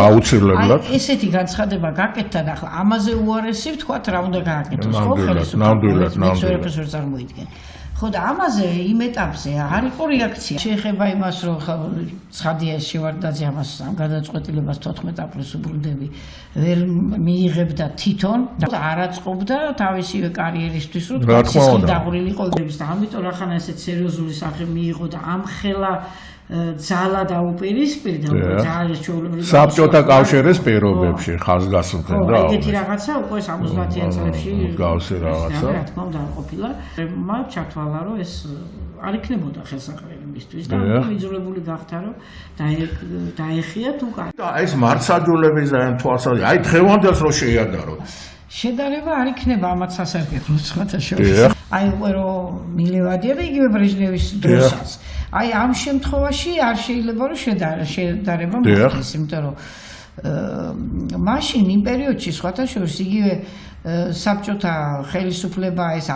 [SPEAKER 2] აუცილებლად.
[SPEAKER 6] აი ესეთი განცხადება გაკეთდა და ახლა ამაზე უარესი ვთქვათ რა უნდა გააკეთოს, ხო, ხელისუფლებას მეცურებს ვერ წარმოიდგენ. ხო და ამაზე იმ ეტაპზე არ იყო რეაქცია. შეეხება იმას, რომ ცხადია შევარდაძე ამას ამ გადაწყვეტილებას 14 აპრილს უბრუნდები ვერ მიიღებდა თვითონ და არ აწყობდა თავისივე კარიერისთვის, რომ სისხლი დაღვრილიყო და ამიტომ რახანა ესეთ სერიოზული სახე მიიღო და ამხელა ძალა დაუპირისპირდა ძალის ჩვეულებრივ
[SPEAKER 2] საბჭოთა კავშირის პირობებში ხაზგასმდნენ და
[SPEAKER 6] ეგეთი რაღაცა უკვე 70-იან წლებში
[SPEAKER 2] გავსი რაღაცა
[SPEAKER 6] რა თქმა უნდა ყოფილა მათ ჩათვალა რომ ეს არ იქნებოდა ხელსაყრელი მისთვის და მიძულებული გახდა რომ დაეხიათ უკან
[SPEAKER 2] და ეს მართლმსაჯულების თვალსაზრისით აი დღევანდელს რო შეიადაროთ
[SPEAKER 6] შედარება არ იქნება ამათ სასარგებლო სხვათა შორის აი უკვე რომ მილევადია და იგივე ბრეჟნევის დროსაც აი ამ შემთხვევაში არ შეიძლება რომ შედარება მოხდეს, იმიტომ რომ მაშინ იმ პერიოდში სხვათა შორის იგივე საბჭოთა ხელისუფლება ეს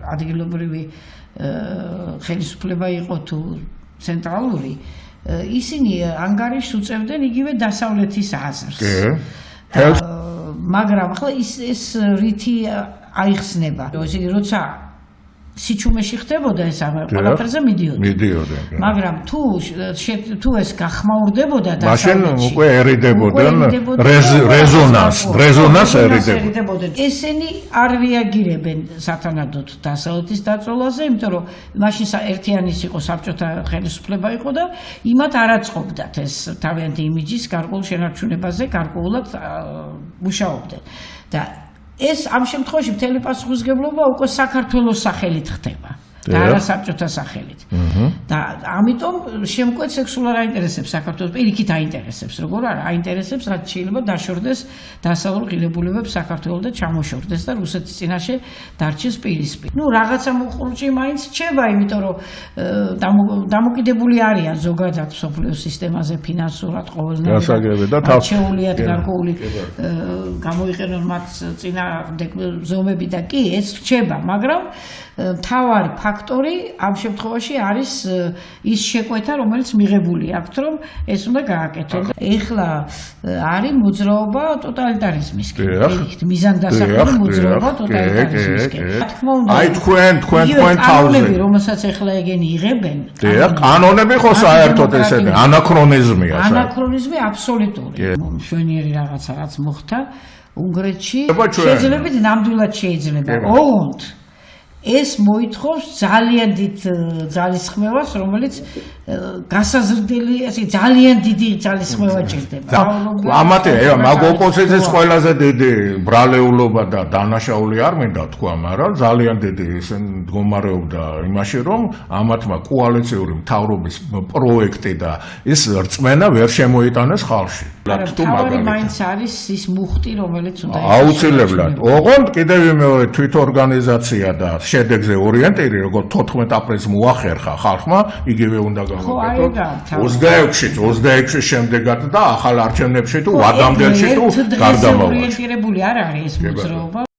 [SPEAKER 6] ადგილობრივი ხელისუფლება იყო თუ ცენტრალური, ისინი ანგარიშს უწევდნენ იგივე დასავლეთის აზრს. მაგრამ ახლა ეს რითი აიხსნება, ესე იგი როცა სიჩუმეში ხდებოდა ეს ყველაფერზე მიდიოდა. მაგრამ თუ ეს გახმაურდებოდა და
[SPEAKER 2] მაშინ უკვე ერიდებოდნენ რეზონანს ერიდებოდნენ.
[SPEAKER 6] ესენი არ რეაგირებენ სათანადოდ დასავლეთის დაწოლაზე, იმიტომ რომ მაშინ ერთიანის იყო საბჭოთა ხელისუფლება იყო და იმათ არ აწყობდათ ეს თავიანთი იმიჯის გარკვეულ შენარჩუნებაზე გარკვეულად მუშაობდნენ. და ეს ამ შემთხვევაში მთელი პასუხისმგებლობა უკვე საქართველოს სახელით ხდება. და არა საბჭოთა სახელით. და ამიტომ შემკვეთ სექსუალურ აინტერესებს საქართველოს პირიქით აინტერესებს, როგორ არა, აინტერესებს, რაც შეიძლება დაშორდეს დასავლურ ღირებულებებს საქართველოს და ჩამოშორდეს და რუსეთის წინაშე დარჩეს პირისპირ. ნუ რაღაცა მოხურჭი მაინც რჩება, იმიტომ რომ დამოკიდებული არიან ზოგადად სოფლიო სისტემაზე ფინანსურად ყოველდღიურად.
[SPEAKER 2] გასაგები და თავ
[SPEAKER 6] შეუულიათ გარკვეული გამოიყენონ მათ წინააღმდეგ ზომები და კი ეს რჩება, მაგრამ მთავარი ფაქტორი ამ შემთხვევაში არის ის შეკვეთა, რომელიც მიღებული აქვს, რომ ეს უნდა გააკეთოს. ეხლა არის მოძრაობა ტოტალიტარიზმისკენ, მიზანდასაყრელი მოძრაობა ტოტალიტარიზმისკენ.
[SPEAKER 2] აი თქვენ თავზე
[SPEAKER 6] კანონები, რომელსაც ეხლა ეგენი იღებენ,
[SPEAKER 2] კანონები ხო საერთოდ ესენი ანაქრონიზმია.
[SPEAKER 6] ანაქრონიზმი აბსოლუტური. მშვენიერი რაღაცა რაც მოხდა უნგრეთში, შეიძლება ნამდვილად შეიძლება. ოღონდ ეს მოითხოვს ძალიან დიდ ძალისხმევას, რომელიც გასაზრდელი, ასე ძალიან დიდი ძალისხმევა ჭირდება.
[SPEAKER 2] ამათია, მაგ ოპოზიციის ყველაზე დიდი ბრალეულობა და დანაშაული არ მინდა თქვა, მაგრამ ძალიან დიდი მდგომარეობდა იმაში, რომ ამათმა კოალიციური მთავრობის პროექტი და ის რწმენა ვერ შემოიტანეს ხალხში.
[SPEAKER 6] თავი მაინც არის ის მუხტი, რომელიც უნდა
[SPEAKER 2] აუცილებლად. ოღონდ კიდევ იმეორე თვითორგანიზაცია და შედეგზე ორიენტირი, როგორც 14 აპრილს მოახერხა ხალხმა, იგივე უნდა გავაკეთოთ. 26-ში შემდეგაც და ახალ არჩევნებში თუ ვადამდელში თუ გარდამავალში.
[SPEAKER 6] ორიენტირებული არ არის ეს მოძრაობა.